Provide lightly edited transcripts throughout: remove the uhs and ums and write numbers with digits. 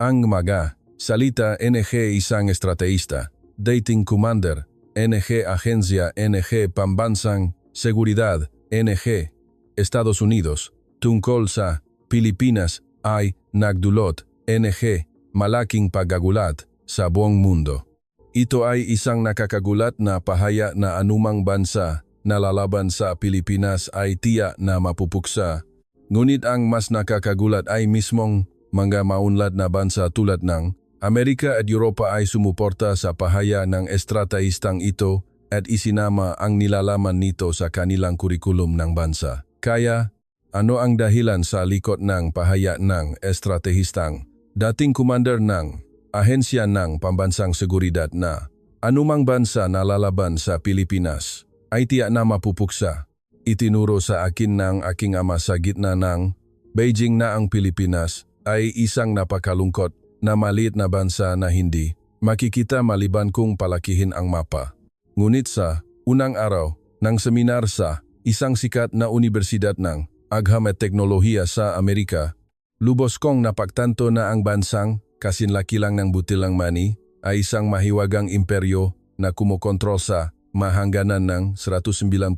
Ang mga salita NG isang estrategista, dating commander, NG Agencia NG Pambansang Seguridad, NG Estados Unidos, tungkol sa Pilipinas ay nagdulot NG malaking pagkagulat sa buong mundo. Ito ay isang nakakagulat na pahaya na anumang bansa na lalaban sa Pilipinas ay tiyak na mapupuksa. Ngunit ang mas nakakagulat ay mismong mga maunlad na bansa tulad ng Amerika at Europa ay sumuporta sa pahaya ng estrategistang ito at isinama ang nilalaman nito sa kanilang kurikulum ng bansa. Kaya, ano ang dahilan sa likod ng pahaya ng estrategistang dating commander ng Ahensya ng Pambansang Seguridad na anumang bansa na lalaban sa Pilipinas ay tiyak na mapupuksa? Itinuro sa akin ng aking ama sa gitna ng Beijing na ang Pilipinas ay isang napakalungkot na maliit na bansa na hindi makikita maliban kung palakihin ang mapa. Ngunit sa unang araw ng seminar sa isang sikat na universidad ng agham at teknolohiya sa Amerika, lubos kong napagtanto na ang bansang kasinlaki lang ng butilang mani ay isang mahiwagang imperyo na kumokontrol sa mahangganan ng 193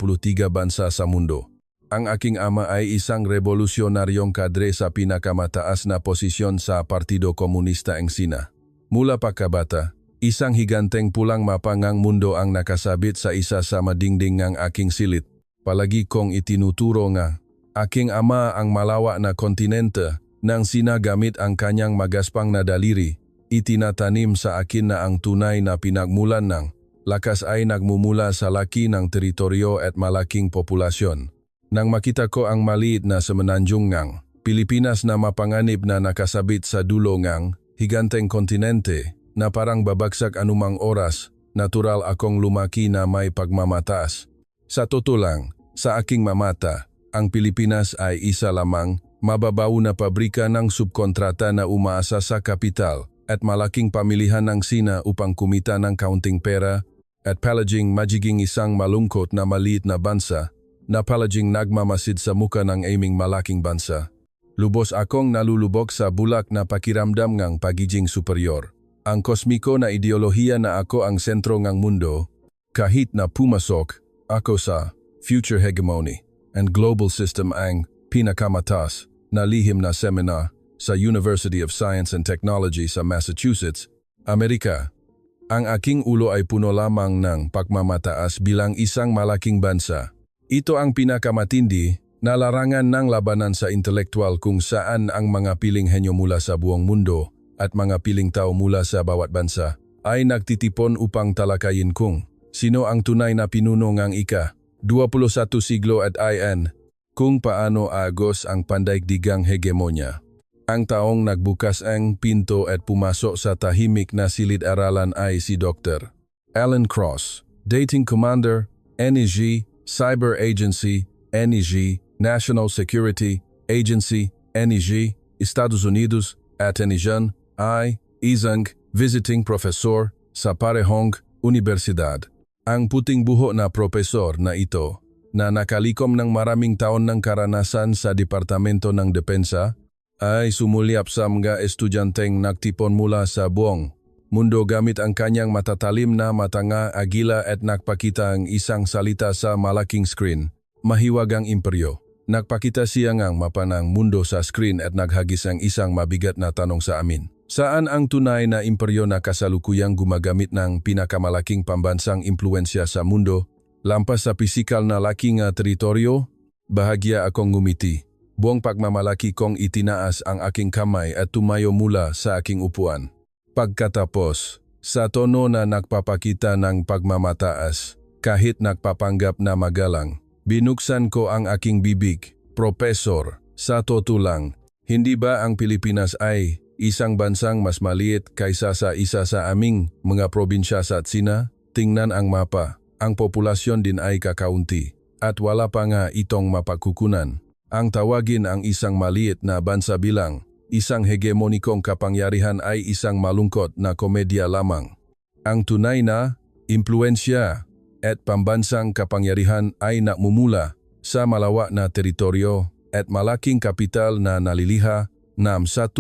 bansa sa mundo. Ang aking ama ay isang revolusyonaryong kadre sa pinakamataas na posisyon sa Partido Komunista ng Sina. Mula pagkabata, isang higanteng pulang mapa ng mundo ang nakasabit sa isa sa madingding ng aking silid. Palagi kong itinuturo nga aking ama ang malawak na kontinente nang Sina gamit ang kanyang magaspang na daliri. Itinatanim sa akin na ang tunay na pinagmulan ng lakas ay nagmumula sa laki ng teritoryo at malaking populasyon. Nang makita ko ang maliit na semenanjung ng Pilipinas na mapanganib na nakasabit sa dulo ng higanteng kontinente na parang babagsak anumang oras, natural akong lumaki na may pagmamataas. Sa totoo lang, sa aking mamata, ang Pilipinas ay isa lamang mababaw na pabrika ng subkontrata na umaasa sa kapital at malaking pamilihan ng Sina upang kumita ng kaunting pera at palaging magiging isang malungkot na maliit na bansa na palaging nagmamasid sa muka ng aming malaking bansa. Lubos akong nalulubog sa bulak na pakiramdam ng pagiging superior. Ang kosmiko na ideolohiya na ako ang sentro ng mundo, kahit na pumasok ako sa future hegemony and global system ang pinakamataas na lihim na seminar sa University of Science and Technology sa Massachusetts, Amerika. Ang aking ulo ay puno lamang ng pagmamataas bilang isang malaking bansa. Ito ang pinakamatindi na larangan ng labanan sa intelektual kung saan ang mga piling henyo mula sa buong mundo at mga piling tao mula sa bawat bansa ay nagtitipon upang talakayin kung sino ang tunay na pinuno ng ika-21 siglo at kung paano agos ang pandaigdigang hegemonya. Ang taong nagbukas ang pinto at pumasok sa tahimik na silid-aralan ay si Dr. Alan Cross, dating commander, NEG, Cyber Agency, NEG, National Security Agency, NEG, Estados Unidos, at NEGAN, isang visiting professor sa parehong universidad. Ang puting buho na profesor na ito, na nakalikom ng maraming taon ng karanasan sa Departamento ng Depensa, ay sumulyap sa mga estudyanteng nagtipon mula sa buong mundo gamit ang kanyang matatalim na matanga agila at nagpakita ang isang salita sa malaking screen, mahiwagang imperyo. Nagpakita siya ng mapa ng mundo sa screen at naghagis ang isang mabigat na tanong sa amin. Saan ang tunay na imperyo na kasalukuyang gumagamit ng pinakamalaking pambansang impluensya sa mundo? Lampas sa pisikal na laking teritoryo? Bahagya akong ngumiti. Buong pagmamalaki kong itinaas ang aking kamay at tumayo mula sa aking upuan. Pagkatapos, sa tono na nagpapakita ng pagmamataas, kahit nagpapanggap na magalang, binuksan ko ang aking bibig. Profesor, sa totoo lang, hindi ba ang Pilipinas ay isang bansang mas maliit kaysa sa isa sa aming mga probinsya sa Sina? Tingnan ang mapa, ang populasyon din ay kakaunti, at wala pa nga itong mapagkukunan. Ang tawagin ang isang maliit na bansa bilang isang hegemonikong kapangyarihan ay isang malungkot na komedya lamang. Ang tunay na impluensya at pambansang kapangyarihan ay nakmumula sa malawak na teritoryo at malaking kapital na naliliha ng 1.4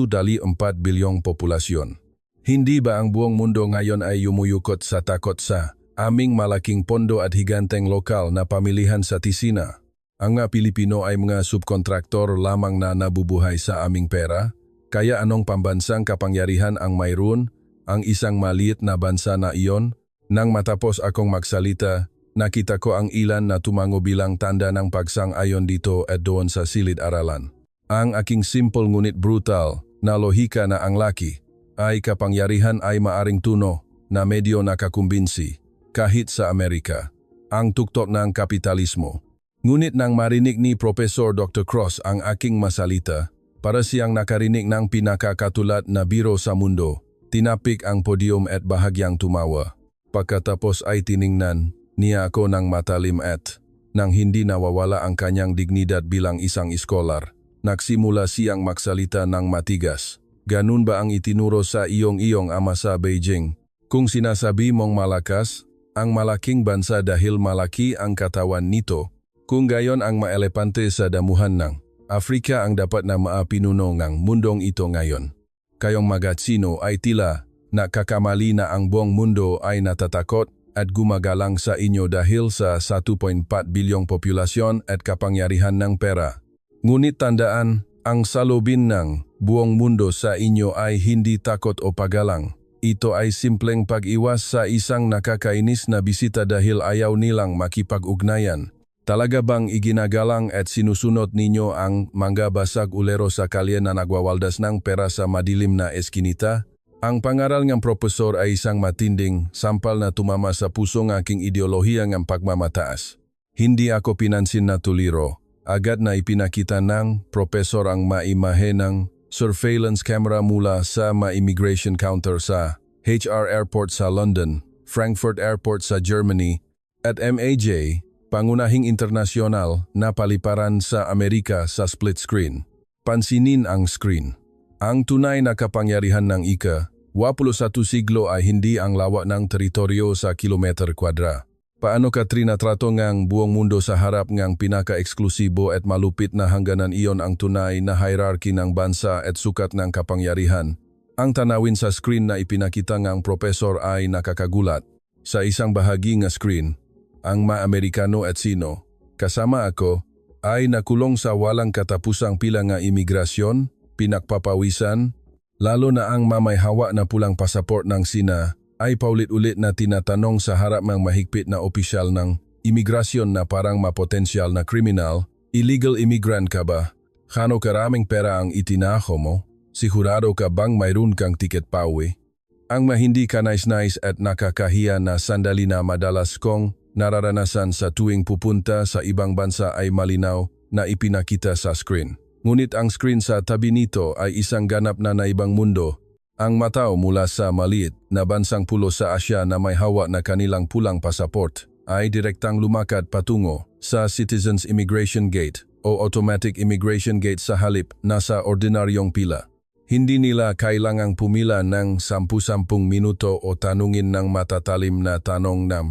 bilyong populasyon. Hindi ba ang buong mundo ngayon ay yumuyukot sa takot sa aming malaking pondo at higanteng lokal na pamilihan sa tisina? Ang mga Pilipino ay mga subkontraktor lamang na nabubuhay sa aming pera, kaya anong pambansang kapangyarihan ang mayroon ang isang maliit na bansa na iyon? Nang matapos akong magsalita, nakita ko ang ilan na tumango bilang tanda ng pagsang-ayon dito at doon sa silid-aralan. Ang aking simple ngunit brutal na lohika na ang laki ay kapangyarihan ay maaring tuno na medyo nakakumbinsi kahit sa Amerika, ang tuktok ng kapitalismo. Ngunit nang marinig ni Professor Dr. Cross ang aking masalita, para siyang nakarinig ng pinakakatulat na biro sa mundo, tinapik ang podium at bahagyang tumawa. Pagkatapos ay tiningnan niya ako ng matalim at, nang hindi nawawala ang kanyang dignidad bilang isang iskolar, nagsimula siyang magsalita ng matigas. Ganun ba ang itinuro sa iyong ama sa Beijing? Kung sinasabi mong malakas, ang malaking bansa dahil malaki ang katawan nito, kung gayon ang maelepante sa damuhan ng Afrika ang dapat na maapinuno ng mundong ito ngayon. Kayong magatsino ay tila nakakamali na ang buong mundo ay natatakot at gumagalang sa inyo dahil sa 1.4 bilyong populasyon at kapangyarihan ng pera. Ngunit tandaan, ang salubin ng buong mundo sa inyo ay hindi takot o pagalang. Ito ay simpleng pag-iwas sa isang nakakainis na bisita dahil ayaw nilang makipag-ugnayan. Talaga bang iginagalang at sinusunod ninyo ang mga basag ulero sa kalye na nagwawaldas ng pera sa madilim na eskinita? Ang pangaral ng profesor ay isang matinding sampal na tumama sa puso ng aking ideolohiya ng pagmamataas. Hindi ako pinansin na tuliro. Agad na ipinakita ng profesor ang maimahe ng surveillance camera mula sa immigration counter sa HR Airport sa London, Frankfurt Airport sa Germany, at MAJ, pangunahing internasyonal na paliparan sa Amerika sa split screen. Pansinin ang screen. Ang tunay na kapangyarihan ng ika-21 siglo ay hindi ang lawak ng teritoryo sa kilometer kwadra. Paano ka trinatrato ngang buong mundo sa harap ngang pinaka-eksklusibo at malupit na hangganan iyon ang tunay na hierarchy ng bansa at sukat ng kapangyarihan? Ang tanawin sa screen na ipinakita ngang profesor ay nakakagulat. Sa isang bahagi ng screen, ang mga Amerikano at Sino, kasama ako, ay nakulong sa walang katapusang pila nga imigrasyon, pinagpapawisan, lalo na ang mamayhawa na pulang pasaport ng Sina ay paulit-ulit na tinatanong sa harap ng mahigpit na opisyal ng imigrasyon na parang mapotensyal na kriminal, illegal immigrant ka ba? Kano karaming pera ang itinaho mo? Sigurado ka bang mayroon kang tiket pauwi? Ang mahindi kanais-nais at nakakahiya na sandali na madalas kong nararanasan sa tuwing pupunta sa ibang bansa ay malinaw na ipinakita sa screen. Ngunit ang screen sa tabi nito ay isang ganap na naibang mundo. Ang matao mula sa maliit na bansang pulo sa Asya na may hawak na kanilang pulang pasaport ay direktang lumakad patungo sa Citizens Immigration Gate o Automatic Immigration Gate sa halip na sa ordinaryong pila. Hindi nila kailangang pumila ng 10-10 minuto o tanungin ng matatalim na tanong ng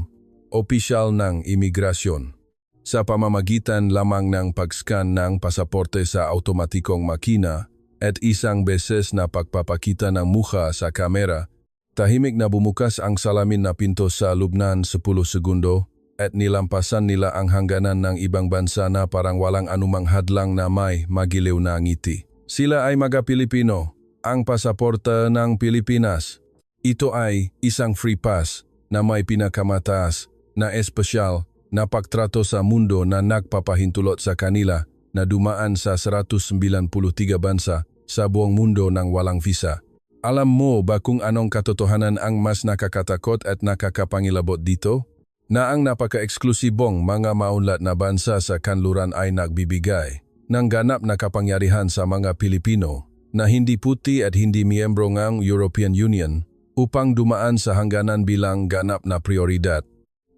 opisyal ng imigrasyon. Sa pamamagitan lamang ng pag-scan ng pasaporte sa automatikong makina at isang beses na pagpapakita ng mukha sa kamera, tahimik na bumukas ang salamin na pinto sa lubnan 10 segundo at nilampasan nila ang hangganan ng ibang bansa na parang walang anumang hadlang na may magiliw na ngiti. Sila ay mga Pilipino, ang pasaporte ng Pilipinas. Ito ay isang free pass na may pinakamataas na espesyal na pagtrato sa mundo na nagpapahintulot sa kanila na dumaan sa 193 bansa sa buong mundo ng walang visa. Alam mo ba kung anong katotohanan ang mas nakakatakot at nakakapangilabot dito? Na ang napaka-eksklusibong mga maunlad na bansa sa kanluran ay nagbibigay ng ganap na kapangyarihan sa mga Pilipino na hindi puti at hindi miyembro ng European Union upang dumaan sa hangganan bilang ganap na prioridad,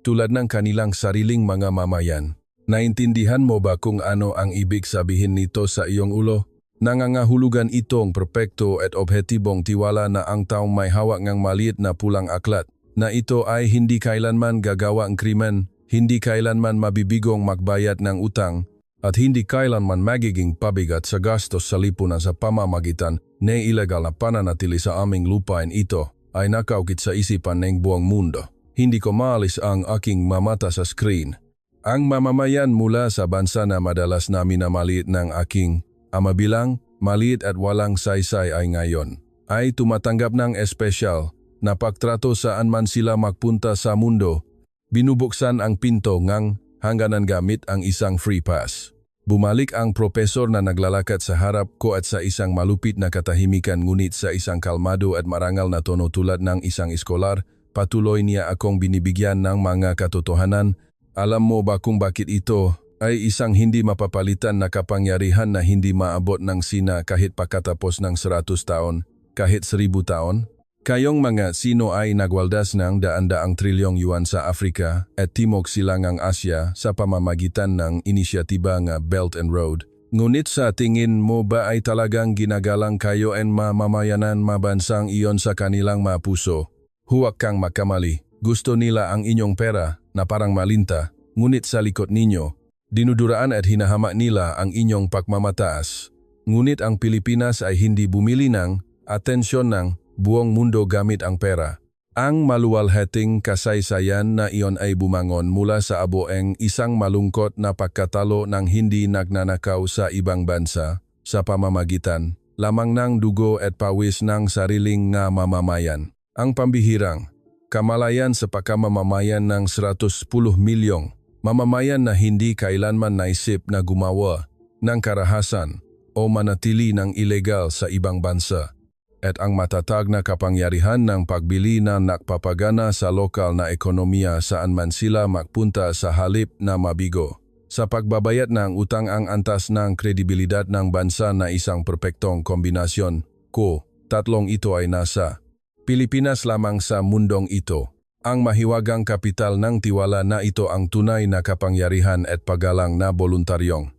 tulad ng kanilang sariling mga mamayan. Naintindihan mo ba kung ano ang ibig sabihin nito sa iyong ulo? Nangangahulugan itong perpekto at objetibong tiwala na ang taong may hawak ng maliit na pulang aklat, na ito ay hindi kailanman gagawa ang krimen, hindi kailanman mabibigong magbayad ng utang, at hindi kailanman magiging pabigat sa gastos sa lipunan sa pamamagitan ng ilegal na pananatili sa aming lupain. Ito ay nakaukit sa isipan ng buong mundo. Hindi ko maalis ang aking mamata sa screen. Ang mamamayan mula sa bansa na madalas na minamaliit ng aking ama bilang maliit at walang saysay ay ngayon ay tumatanggap ng espesyal na pagtrato saan man sila magpunta sa mundo. Binubuksan ang pinto ngang hangganan gamit ang isang free pass. Bumalik ang propesor na naglalakad sa harap ko at sa isang malupit na katahimikan, ngunit sa isang kalmado at marangal na tono tulad ng isang eskolar, patuloy niya akong binibigyan ng mga katotohanan. Alam mo ba kung bakit ito ay isang hindi mapapalitan na kapangyarihan na hindi maabot ng sina kahit pagkatapos ng 100 taon, kahit 1000 taon? Kayong mga sino ay nagwaldas ng daan-daang trilyong yuan sa Afrika at Timog Silangang Asya sa pamamagitan ng inisyatiba nga Belt and Road. Ngunit sa tingin mo ba ay talagang ginagalang kayo ang mamamayanan mabansang iyon sa kanilang mapuso? Huwag kang makamali. Gusto nila ang inyong pera na parang malinta, ngunit sa likod ninyo, dinuduraan at hinahamak nila ang inyong pagmamataas. Ngunit ang Pilipinas ay hindi bumili ng atensyon ng buong mundo gamit ang pera. Ang maluwalhating kasaysayan na iyon ay bumangon mula sa aboeng isang malungkot na pagkatalo ng hindi nagnanakaw sa ibang bansa sa pamamagitan lamang ng dugo at pawis ng sariling nga mamamayan. Ang pambihirang kamalayan sa pagkamamamayan ng 110 milyong mamamayan na hindi kailanman naisip na gumawa ng karahasan o manatili ng ilegal sa ibang bansa, at ang matatag na kapangyarihan ng pagbili na nakpapagana sa lokal na ekonomiya saan man sila magpunta sa halip na mabigo. Sa pagbabayad ng utang, ang antas ng kredibilidad ng bansa na isang perpektong kombinasyon ko, tatlong ito ay nasa Pilipinas lamang sa mundong ito. Ang mahiwagang kapital ng tiwala na ito ang tunay na kapangyarihan at paggalang na voluntaryong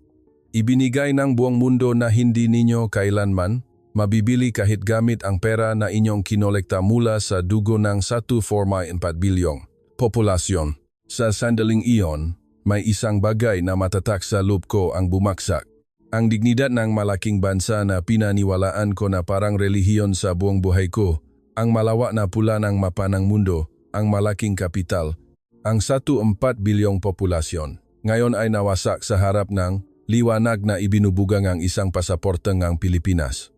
ibinigay ng buong mundo na hindi ninyo kailanman mabibili kahit gamit ang pera na inyong kinolekta mula sa dugo ng 1.4 bilyong populasyon. Sa sandaling iyon, may isang bagay na matatak sa loob ko ang bumaksak. Ang dignidad ng malaking bansa na pinaniwalaan ko na parang relihiyon sa buong buhay ko, ang malawak na pula ng mapa ng mundo, ang malaking kapital, ang 1.4 bilyong populasyon, ngayon ay nawasak sa harap ng liwanag na ibinubugang ang isang pasaporte ng Pilipinas.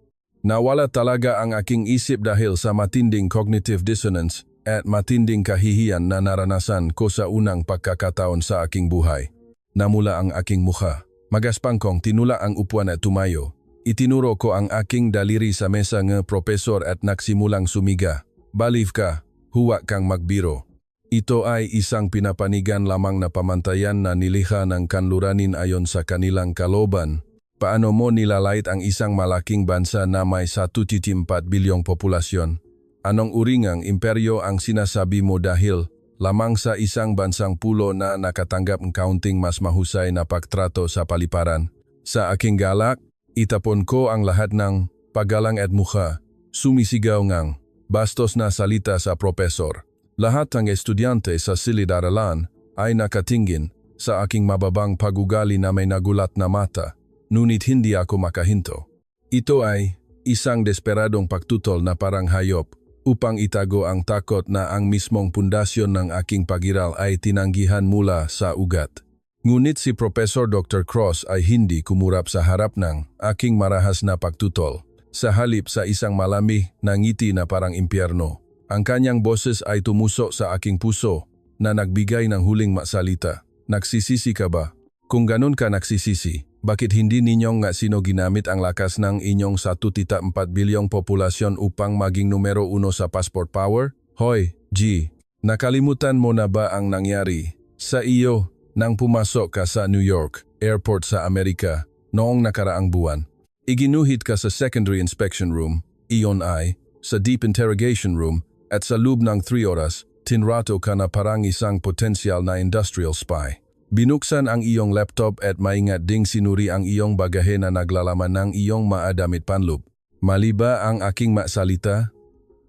Nawala talaga ang aking isip dahil sa matinding cognitive dissonance at matinding kahihiyan na naranasan ko sa unang pagkakataon sa aking buhay. Namula ang aking mukha. Magaspang kong tinula ang upuan at tumayo. Itinuro ko ang aking daliri sa mesa ng propesor at nagsimulang sumiga. Baliw ka, huwag kang magbiro. Ito ay isang pinapanigan lamang na pamantayan na nilikha ng kanluranin ayon sa kanilang kaloban. Paano mo nilalait ang isang malaking bansa na may 1.4 bilyong populasyon? Anong uringang imperyo ang sinasabi mo dahil lamang sa isang bansang pulo na nakatanggap ng kaunting mas mahusay na pagtrato sa paliparan? Sa aking galak, itapon ko ang lahat ng paggalang at mukha. Sumisigaw ngang bastos na salita sa propesor. Lahat ng estudyante sa silid-aralan ay nakatingin sa aking mababang pagugali na may nagulat na mata. Ngunit hindi ako makahinto. Ito ay isang desperadong pagtutol na parang hayop upang itago ang takot na ang mismong pundasyon ng aking pagiral ay tinanggihan mula sa ugat. Ngunit si Professor Dr. Cross ay hindi kumurap sa harap ng aking marahas na pagtutol. Sa halip sa isang malamig na ngiti na parang impyerno, ang kanyang boses ay tumusok sa aking puso na nagbigay ng huling masalita. Nagsisisi ka ba? Kung ganun ka nagsisisi, bakit hindi ninyong nga sino ginamit ang lakas ng inyong 1.4 bilyong populasyon upang maging numero 1 sa passport power? Hoy, G, nakalimutan mo na ba ang nangyari sa iyo nang pumasok ka sa New York Airport sa Amerika noong nakaraang buwan? Iginuhit ka sa secondary inspection room, iyon ay sa deep interrogation room, at sa loob ng 3 oras, tinrato ka na parang isang potensyal na industrial spy. Binuksan ang iyong laptop at maingat ding sinuri ang iyong bagahe na naglalaman ng iyong maadamit panloob. Mali ba ang aking masalita?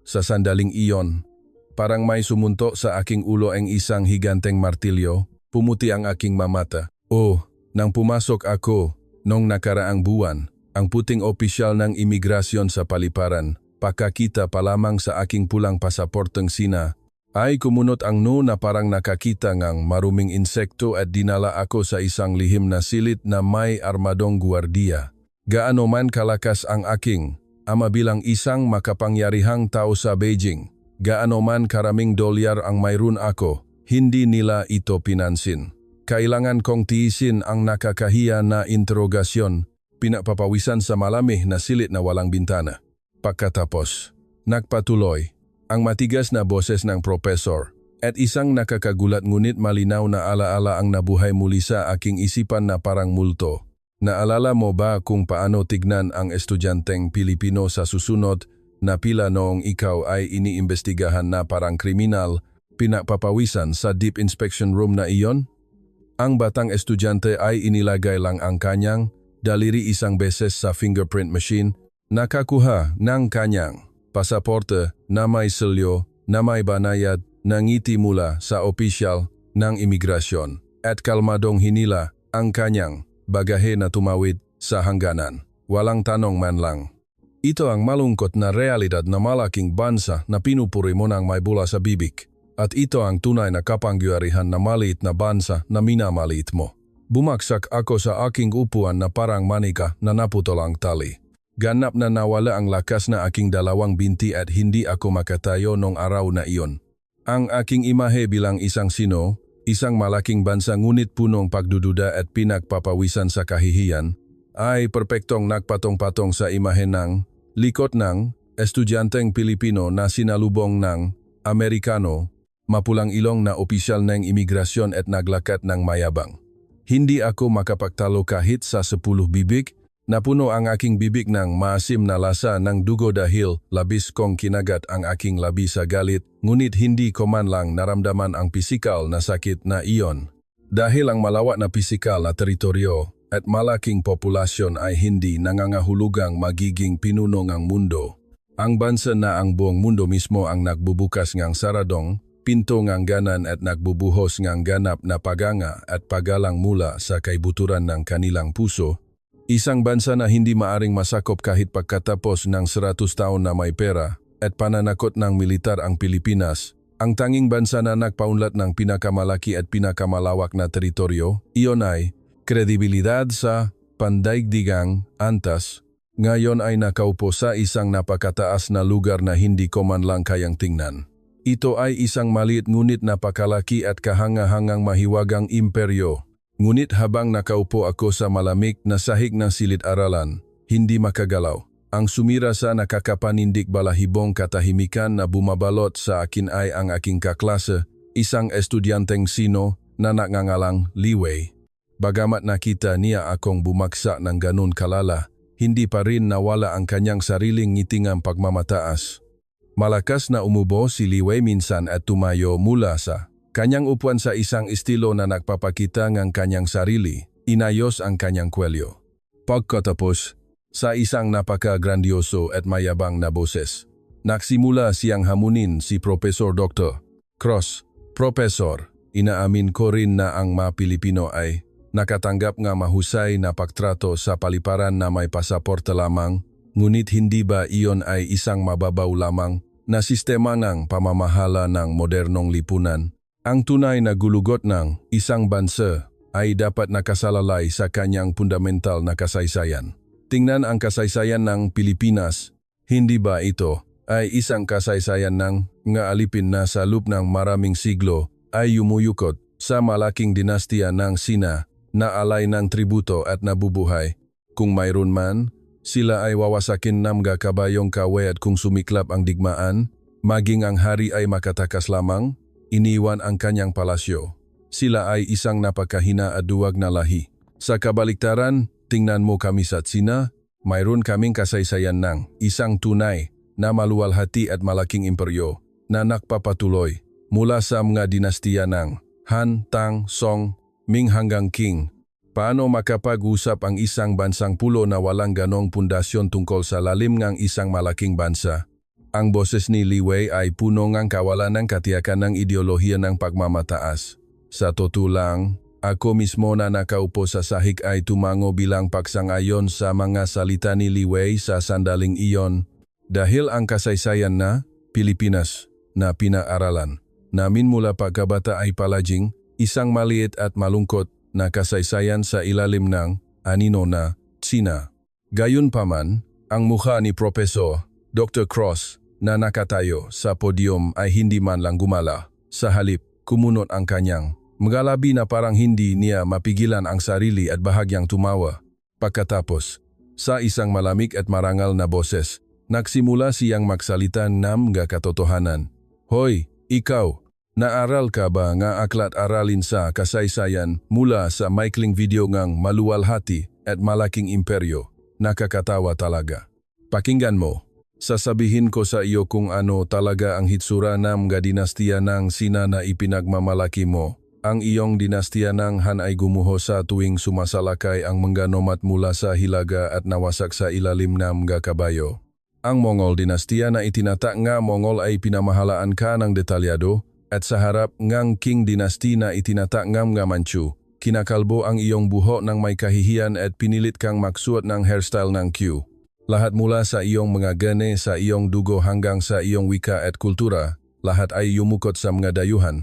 Sa sandaling iyon, parang may sumuntok sa aking ulo ang isang higanteng martilyo, pumuti ang aking mamata. Oh, Nang pumasok ako, nung nakaraang buwan, ang puting opisyal ng imigrasyon sa paliparan, pakakita pa lamang sa aking pulang pasaporteng Sina, ay kumunot ang na parang nakakita ngang maruming insekto at dinala ako sa isang lihim na silid na may armadong guwardiya. Gaano man kalakas ang aking ama bilang isang makapangyarihang tao sa Beijing, gaano man karaming dolyar ang mayroon ako, hindi nila ito pinansin. Kailangan kong tiisin ang nakakahiya na interogasyon, pinapapawisan sa malamig na silid na walang bintana. Pagkatapos, nagpatuloy ang matigas na boses ng profesor at isang nakakagulat ngunit malinaw na alaala ang nabuhay muli sa aking isipan na parang multo. Naalala mo ba kung paano tignan ang estudyanteng Pilipino sa susunod na pila noong ikaw ay iniimbestigahan na parang kriminal, pinapapawisan sa deep inspection room na iyon? Ang batang estudyante ay inilagay lang ang kanyang daliri isang beses sa fingerprint machine, nakakuha ng kanyang pasaporte na may selyo, na may banayad, na ngiti mula sa opisyal ng imigrasyon, at kalmadong hinila ang kanyang bagahe na tumawid sa hangganan. Walang tanong man lang. Ito ang malungkot na realidad na malaking bansa na pinupuri mo ng may bula sa bibig. At ito ang tunay na kapangyarihan na maliit na bansa na minamaliit mo. Bumagsak ako sa aking upuan na parang manika na naputol ang tali. Ganap na nawala ang lakas na aking dalawang binti at hindi ako makatayo nung araw na iyon. Ang aking imahe bilang isang sino, isang malaking bansa ngunit punong pagdududa at pinagpapawisan sa kahihiyan, ay perpektong nagpatong-patong sa imahe ng likot ng estudyanteng Pilipino na sinalubong ng Amerikano, mapulang ilong na opisyal ng imigrasyon at naglakat ng mayabang. Hindi ako makapagtalo kahit sa 10 bibig, napuno ang aking bibig ng maasim na lasa ng dugo dahil labis kong kinagat ang aking labi sa galit, ngunit hindi ko man lang naramdaman ang pisikal na sakit na iyon. Dahil ang malawak na pisikal na teritoryo at malaking populasyon ay hindi nangangahulugang magiging pinuno ng mundo. Ang bansa na ang buong mundo mismo ang nagbubukas ng saradong, pinto ng ganan at nagbubuhos ng ganap na paganga at pagalang mula sa kaibuturan ng kanilang puso. Isang bansa na hindi maaring masakop kahit pagkatapos ng 100 taon na may pera at pananakot ng militar ang Pilipinas, ang tanging bansa na nagpaunlad ng pinakamalaki at pinakamalawak na teritoryo, iyon ay kredibilidad sa pandaigdigang antas, ngayon ay nakaupo sa isang napakataas na lugar na hindi ko man lang kayang tingnan. Ito ay isang maliit ngunit napakalaki at kahanga-hangang mahiwagang imperyo. Ngunit habang nakaupo ako sa malamig na sahig ng silid-aralan, hindi makagalaw. Ang sumira sa nakakapanindig balahibong katahimikan na bumabalot sa akin ay ang aking kaklase, isang estudyanteng sino na nagngangalang Liwei. Bagamat nakita niya akong bumagsak ng ganun kalala, hindi pa rin nawala ang kanyang sariling ngitingang pagmamataas. Malakas na umubo si Liwei minsan at tumayo mula sa kanyang upuan sa isang estilo na nagpapakita ng kanyang sarili, inayos ang kanyang kwelyo. Pagkatapos, sa isang napaka-grandioso at mayabang na boses, nagsimula siyang hamunin si Professor Dr. Cross. Professor, inaamin ko rin na ang mga Pilipino ay nakatanggap nga mahusay na pagtrato sa paliparan na may pasaporte lamang, ngunit hindi ba iyon ay isang mababaw lamang na sistema ng pamamahala ng modernong lipunan? Ang tunay na gulugot ng isang bansa ay dapat nakasalalay sa kanyang fundamental na kasaysayan. Tingnan ang kasaysayan ng Pilipinas, hindi ba ito ay isang kasaysayan ng nga alipin na sa loob ng maraming siglo ay yumuyukot sa malaking dinastiya ng Sina na alay ng tributo at nabubuhay. Kung mayroon man, sila ay wawasakin ng mga kabayong kawe at kung sumiklap ang digmaan, maging ang hari ay makatakas lamang, iniwan ang kanyang palasyo. Sila ay isang napakahina at duwag na lahi. Sa kabaliktaran, tingnan mo kami sa Sina, mayroon kaming kasaysayan ng isang tunay na maluwalhati at malaking imperyo na nakpapatuloy mula sa mga dinastiya ng Han, Tang, Song, Ming hanggang Qing. Paano makapag-usap ang isang bansang pulo na walang ganong pundasyon tungkol sa lalim ng isang malaking bansa? Ang boses ni Liwei ay puno ng kawalan ng katiyakan ng ideolohiya ng pagmamataas. Sa totoo lang, Ako mismo na nakaupo sa sahig ay tumango bilang pagsang-ayon sa mga salita ni Liwei sa sandaling iyon. Dahil ang kasaysayan na Pilipinas na pinag-aralan namin mula pagkabata ay palaging isang maliit at malungkot na kasaysayan sa ilalim ng anino na Tsina. Gayunpaman, ang mukha ni Professor Dr. Cross na nakatayo sa podium ay hindi man lang gumala. Sa halip, kumunot ang kanyang magalabi na parang hindi niya mapigilan ang sarili at bahagyang tumawa. Pagkatapos, sa isang malamig at marangal na boses, nagsimula siyang magsalita ng mga katotohanan. Hoy, ikaw, naaral ka ba nga aklat aralin sa kasaysayan mula sa maikling video ngang maluwalhati at malaking imperyo? Nakakatawa talaga. Pakinggan mo. Sasabihin ko sa iyo kung ano talaga ang hitsura ng mga dinastiya ng Sina na ipinagmamalaki mo. Ang iyong dinastiya ng Han ay gumuho sa tuwing sumasalakay ang mga nomad mula sa hilaga at nawasak sa ilalim ng mga kabayo. Ang Mongol dinastiya na itinatak nga Mongol ay pinamahalaan ka ng detalyado at sa harap ngang King dynasty na itinatak nga mga Manchu. Kinakalbo ang iyong buho ng may kahihiyan at pinilit kang magsuot ng hairstyle ng Q. Lahat mula sa iyong mga gene, sa iyong dugo hanggang sa iyong wika at kultura, lahat ay yumukot sa mga dayuhan.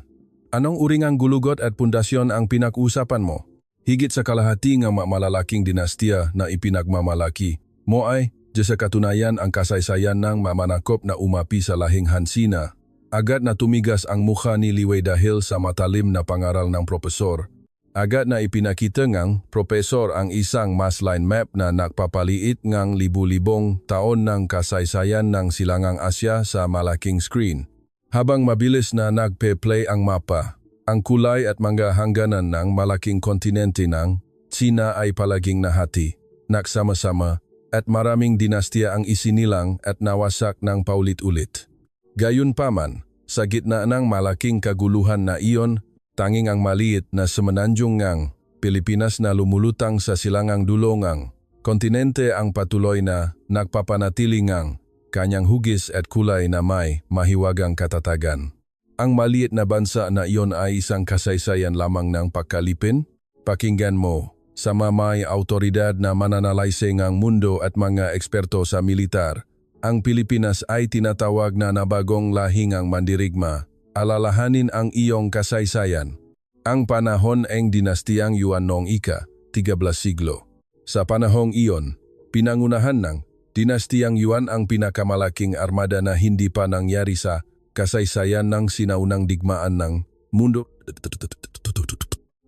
Anong uringang gulugot at pundasyon ang pinag-usapan mo? Higit sa kalahati ng malalaking dinastiya na ipinagmamalaki mo ay sa katunayan ang kasaysayan ng mamanakop na umapi sa lahing Hansina. Agad na tumigas ang mukha ni Liwei dahil sa matalim na pangaral ng propesor. Agad na ipinakita ngang propesor ang isang massline map na nagpapaliit ngang libu-libong taon ng kasaysayan ng Silangang Asya sa malaking screen. Habang mabilis na nagpe-play ang mapa, ang kulay at mga hangganan ng malaking kontinente ng Tsina ay palaging nahati, nagsama-sama, at maraming dinastiya ang isinilang at nawasak ng paulit-ulit. Gayunpaman, sa gitna ng malaking kaguluhan na iyon, tanging ang maliit na semenanjung ngang Pilipinas na lumulutang sa silangang dulo ngang kontinente ang patuloy na nagpapanatili ngang kanyang hugis at kulay na may mahiwagang katatagan. Ang maliit na bansa na iyon ay isang kasaysayan lamang ng pagkalipin. Pakinggan mo. Sa may autoridad na mananalaysay ngang mundo at mga eksperto sa militar, ang Pilipinas ay tinatawag na nabagong lahingang mandirigma. Alalahanin ang iyong kasaysayan. Ang panahon ng dinastiyang Yuan noong ika-13 siglo. Sa panahong iyon, pinangunahan ng dinastiyang Yuan ang pinakamalaking armada na hindi pa nangyari sa kasaysayan ng sinaunang digmaan ng mundo.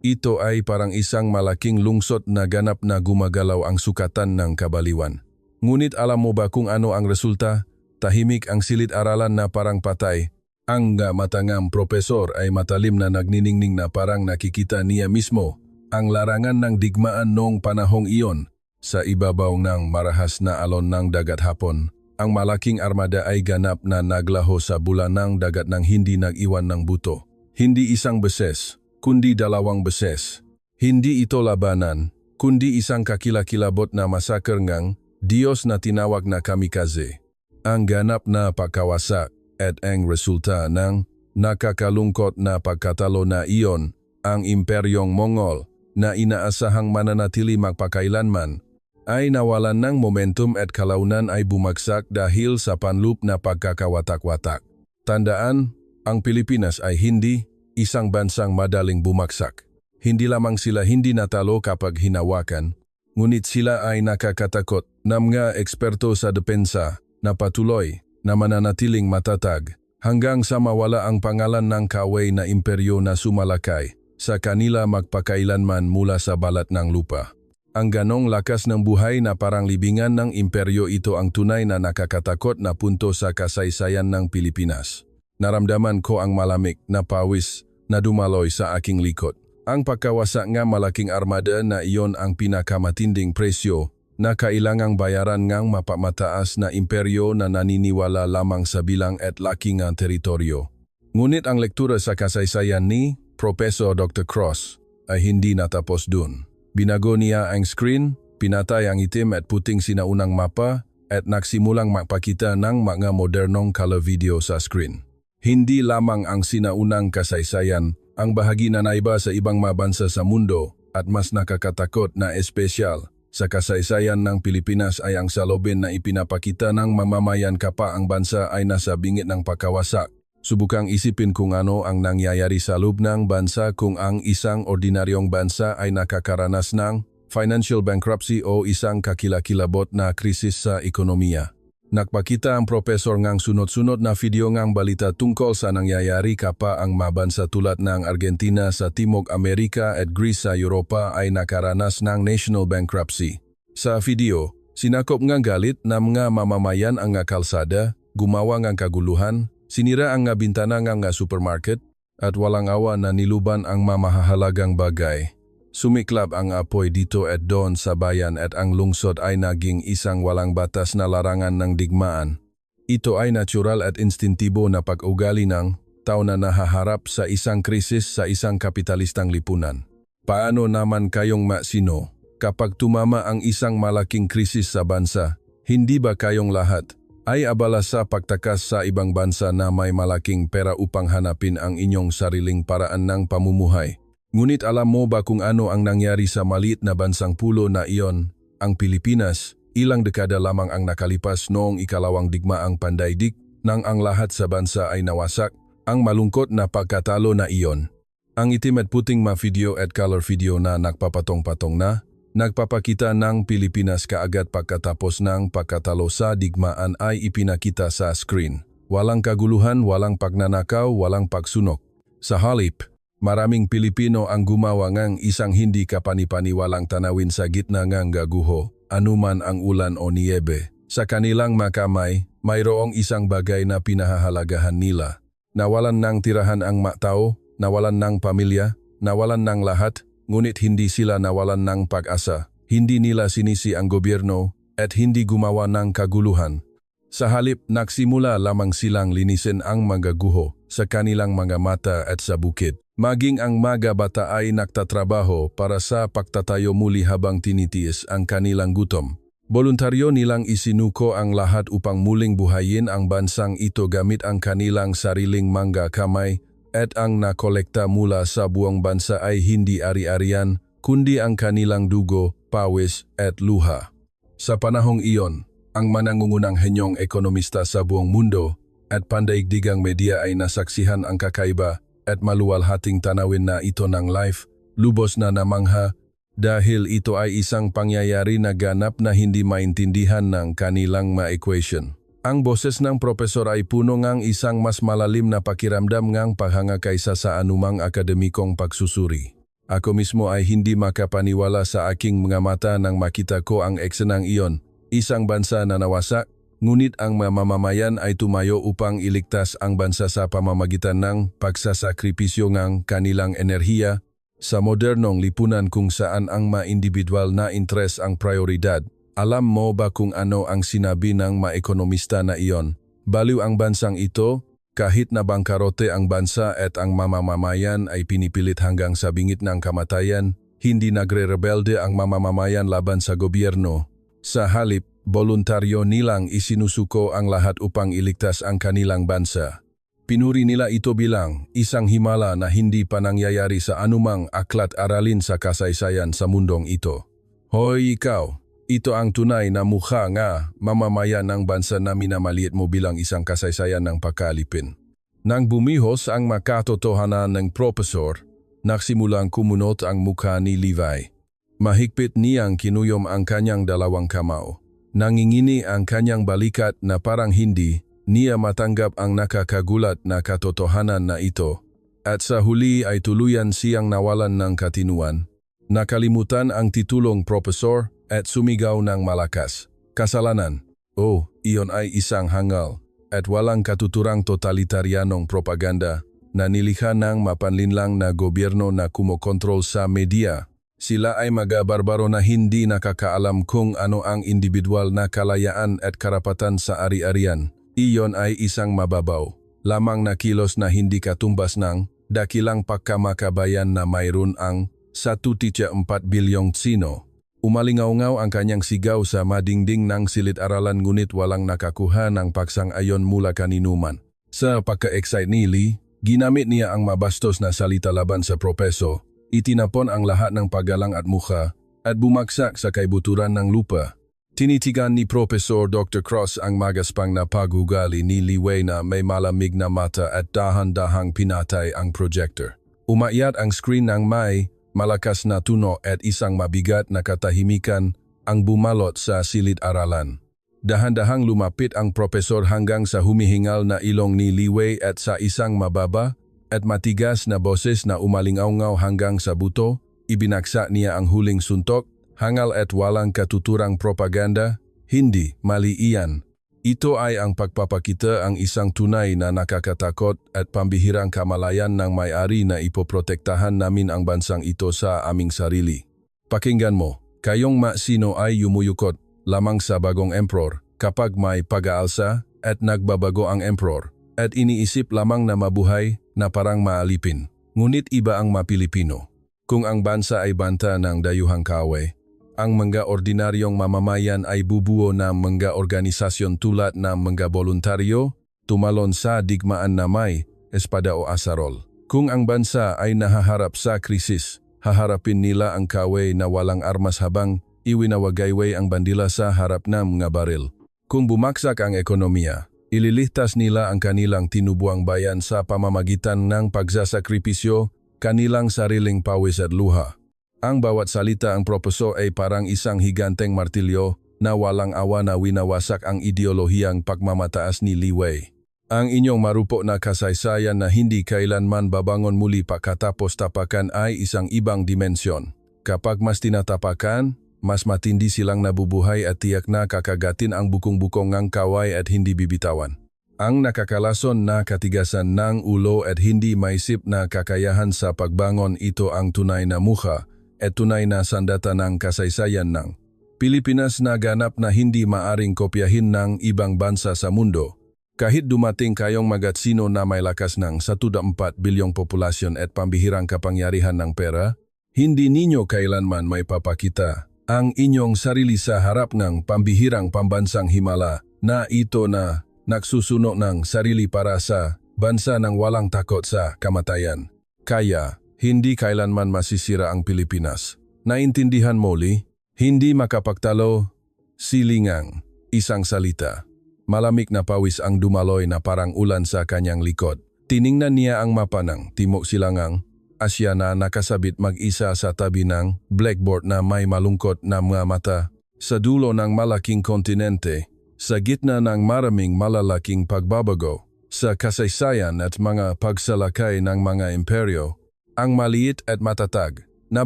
Ito ay parang isang malaking lungsod na ganap na gumagalaw ang sukatan ng kabaliwan. Ngunit alam mo ba kung ano ang resulta? Tahimik ang silid-aralan na parang patay. Ang matangam propesor ay matalim na nagniningning na parang nakikita niya mismo ang larangan ng digmaan noong panahong iyon. Sa ibabaw ng marahas na alon ng dagat Hapon, ang malaking armada ay ganap na naglaho sa bulan ng dagat nang hindi nag-iwan ng buto. Hindi isang beses, kundi 2 beses. Hindi ito labanan, kundi isang kakilakilabot na massacre ngang Diyos na tinawag na kamikaze. Ang ganap na pagkawasak at ang resulta ng nakakalungkot na pagkatalo na iyon, ang Imperyong Mongol na inaasahang mananatili magpakailanman, ay nawalan ng momentum at kalaunan ay bumagsak dahil sa panlup na pagkakawatak-watak. Tandaan, ang Pilipinas ay hindi isang bansang madaling bumagsak. Hindi lamang sila hindi natalo kapag hinawakan, ngunit sila ay nakakatakot na mga eksperto sa depensa na patuloy na mananatiling matatag hanggang sa mawala ang pangalan ng kaway na imperyo na sumalakay sa kanila magpakailanman mula sa balat ng lupa. Ang ganong lakas ng buhay na parang libingan ng imperyo, ito ang tunay na nakakatakot na punto sa kasaysayan ng Pilipinas. Naramdaman ko ang malamig na pawis na dumaloy sa aking likod. Ang pagkawasak nga malaking armada na iyon ang pinakamatinding presyo na kailangang bayaran ngang mapamataas na imperyo na naniniwala lamang sa bilang at laki ng teritoryo. Ngunit ang lektura sa kasaysayan ni Professor Dr. Cross ay hindi natapos dun. Binago niya ang screen, pinatay ang itim at puting sinaunang mapa at nagsimulang magpakita ng mga modernong color video sa screen. Hindi lamang ang sinaunang kasaysayan Ang bahagi na naiba sa ibang mga bansa sa mundo at mas nakakatakot na espesyal sa kasaysayan ng Pilipinas ay ang salobin na ipinapakita ng mamamayan kapag ang bansa ay nasa bingit ng pagkawasak. Subukang isipin kung ano ang nangyayari sa loob ng bansa kung ang isang ordinaryong bansa ay nakakaranas ng financial bankruptcy o isang kakilakilabot na krisis sa ekonomiya. Nagpakita ang profesor ngang sunod-sunod na video ngang balita tungkol sa nangyayari kapag ang mabansa tulad ng Argentina sa Timog Amerika at Greece sa Europa ay nakaranas ng national bankruptcy. Sa video, sinakop ngang galit na mga mamamayan ang nga kalsada, gumawa ngang kaguluhan, sinira ang nga bintana nga supermarket, at walang awa na niluban ang mamahahalagang bagay. Sumiklab ang apoy dito at doon sa bayan at ang lungsod ay naging isang walang batas na larangan ng digmaan. Ito ay natural at instintibo na pag-ugali ng tao na nahaharap sa isang krisis sa isang kapitalistang lipunan. Paano naman kayong masino kapag tumama ang isang malaking krisis sa bansa? Hindi ba kayong lahat ay abala sa pagtakas sa ibang bansa na may malaking pera upang hanapin ang inyong sariling paraan ng pamumuhay? Ngunit alam mo ba kung ano ang nangyari sa maliit na bansang pulo na iyon, ang Pilipinas? Ilang dekada lamang ang nakalipas noong ikalawang digmaang pandaigdig nang ang lahat sa bansa ay nawasak, ang malungkot na pagkatalo na iyon. Ang itim at puting video at color video na nagpapatong-patong na, nagpapakita ng Pilipinas kaagad pagkatapos ng pagkatalo sa digmaan ay ipinakita sa screen. Walang kaguluhan, walang pagnanakaw, walang pagsunok. Sa halip, maraming Pilipino ang gumawa ngang isang hindi kapanipaniwalang tanawin sa gitna ngang gaguho, anuman ang ulan o niebe. Sa kanilang makamay, mayroong isang bagay na pinahahalagahan nila. Nawalan ng tirahan ang tao, nawalan ng pamilya, nawalan ng lahat, ngunit hindi sila nawalan ng pag-asa. Hindi nila sinisi ang gobyerno at hindi gumawa ng kaguluhan. Sa halip, nagsimula lamang silang linisin ang mga guho sa kanilang mga mata at sa bukid. Maging ang mga bata ay nagtatrabaho para sa pagtatayo muli habang tinitiis ang kanilang gutom. Voluntaryo nilang isinuko ang lahat upang muling buhayin ang bansang ito gamit ang kanilang sariling mga kamay at ang nakolekta mula sa buong bansa ay hindi ari-arian kundi ang kanilang dugo, pawis at luha. Sa panahong iyon, ang manangungunang henyong ekonomista sa buong mundo at pandaigdigang media ay nasaksihan ang kakaiba at maluwalhating tanawin na ito ng life, lubos na namangha dahil ito ay isang pangyayari na ganap na hindi maintindihan ng kanilang ma-equation. Ang boses ng profesor ay puno ngang isang mas malalim na pakiramdam ngang paghanga kaysa sa anumang akademikong pagsusuri. Ako mismo ay hindi makapaniwala sa aking mga mata nang makita ko ang eksenang iyon, isang bansa na nawasak, ngunit ang mamamayan ay tumayo upang iligtas ang bansa sa pamamagitan ng pagsasakripisyo ng kanilang enerhiya sa modernong lipunan kung saan ang ma-individual na interes ang prioridad. Alam mo ba kung ano ang sinabi ng ma-ekonomista na iyon? Baliw ang bansang ito, kahit na bangkarote ang bansa at ang mamamayan ay pinipilit hanggang sa bingit ng kamatayan, hindi nagre-rebelde ang mamamayan laban sa gobyerno. Sa halip, voluntaryo nilang isinusuko ang lahat upang iligtas ang kanilang bansa. Pinuri nila ito bilang isang himala na hindi pa nangyayari sa anumang aklat-aralin sa kasaysayan sa mundong ito. Hoy ikaw, ito ang tunay na mukha nga mamamayan ng bansa na minamaliit mo bilang isang kasaysayan ng pagkalipin. Nang bumihos ang makatotohanan ng profesor, nagsimulang kumunot ang mukha ni Levi. Mahigpit niyang kinuyom ang kanyang dalawang kamao. Nangingini ang kanyang balikat na parang hindi niya matanggap ang nakakagulat na katotohanan na ito. At sa huli ay tuluyan siyang nawalan ng katinuan. Nakalimutan ang titulong profesor at sumigaw ng malakas. Kasalanan. Oh, iyon ay isang hangal at walang katuturang totalitaryanong propaganda na nilikha ng mapanlinlang na gobyerno na kumokontrol sa media. Sila ay mga barbaro na hindi nakakaalam kung ano ang individual na kalayaan at karapatan sa ari-arian. Iyon ay isang mababaw, lamang na kilos na hindi katumbas ng dakilang pagkamakabayan na mayroon ang 1.4 bilyong Tsino. Umalingaw-ngaw ang kanyang sigaw sa madingding ng silid-aralan ngunit walang nakakuha ng paksang ayon mula kaninuman. Sa pagka-excite ni Lee, Ginamit niya ang mabastos na salita laban sa propeso, itinapon ang lahat ng paggalang at mukha, at bumagsak sa kaibuturan ng lupa. Tinitigan ni Professor Dr. Cross ang magaspang na paghugali ni Liwei na may malamig na mata at dahan-dahang pinatay ang projector. Umakyat ang screen ng may malakas na tunog at isang mabigat na katahimikan ang bumalot sa silid-aralan. Dahan-dahang lumapit ang propesor hanggang sa humihingal na ilong ni Liwei at sa isang mababa at matigas na boses na umalingaw-ngaw hanggang sa buto, ibinagsak niya ang huling suntok. Hangal at walang katuturang propaganda, hindi mali iyan. Ito ay ang pagpapakita ang isang tunay na nakakatakot at pambihirang kamalayan ng may-ari na ipoprotektahan namin ang bansang ito sa aming sarili. Pakinggan mo, kayong sino ay yumuyukot lamang sa bagong emperor kapag may pag-aalsa at nagbabago ang emperor at iniisip lamang na mabuhay na parang maalipin. Ngunit iba ang Pilipino. Kung ang bansa ay banta ng dayuhang kaaway, ang mga ordinaryong mamamayan ay bubuo ng mga organisasyon tulad ng mga voluntaryo, tumalon sa digmaan na may espada o asarol. Kung ang bansa ay nahaharap sa krisis, haharapin nila ang kaaway na walang armas habang iwinawagayway ang bandila sa harap ng mga baril. Kung bumaksak ang ekonomiya, ililigtas nila ang kanilang tinubuang bayan sa pamamagitan ng pagsasakripisyo, kanilang sariling pawis at luha. Ang bawat salita ang propesor ay parang isang higanteng martilyo na walang awa na winawasak ang ideolohiyang pagmamataas ni Liwei. Ang inyong marupok na kasaysayan na hindi kailanman babangon muli pagkatapos tapakan ay isang ibang dimensyon. Kapag mas tinatapakan, mas matindi silang nabubuhay at tiyak na kakagatin ang bukong-bukong ng kaway at hindi bibitawan. Ang nakakalason na katigasan ng ulo at hindi maisip na kakayahan sa pagbangon, ito ang tunay na mukha at tunay na sandata ng kasaysayan ng Pilipinas na ganap na hindi maaring kopyahin ng ibang bansa sa mundo. Kahit dumating kayong magatsino na may lakas ng 1.4 bilyong populasyon at pambihirang kapangyarihan ng pera, hindi ninyo kailanman may papakita ang inyong sarili sa harap ng pambihirang pambansang himala na ito na nagsusuno ng sarili para sa bansa ng walang takot sa kamatayan. Kaya, hindi kailanman masisira ang Pilipinas. Naintindihan mo, Li? Hindi makapagtalo, silingang, isang salita. Malamig na pawis ang dumaloy na parang ulan sa kanyang likod. Tiningnan niya ang mapa ng Timog Silangang Asya na nakasabit mag-isa sa tabi ng blackboard na may malungkot na mga mata. Sa dulo ng malaking kontinente, sa gitna ng maraming malalaking pagbabago, sa kasaysayan at mga pagsalakay ng mga imperyo, ang maliit at matatag na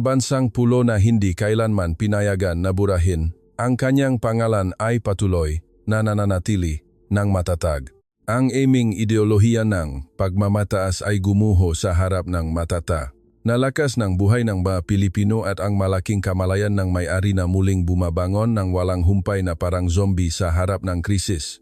bansang pulo na hindi kailanman pinayagan na burahin, ang kanyang pangalan ay patuloy na nananatili ng matatag. Ang aming ideolohiya ng pagmamataas ay gumuho sa harap ng matata. Nalakas ng buhay ng mga Pilipino at ang malaking kamalayan ng may-ari na muling bumabangon ng walang humpay na parang zombie sa harap ng krisis.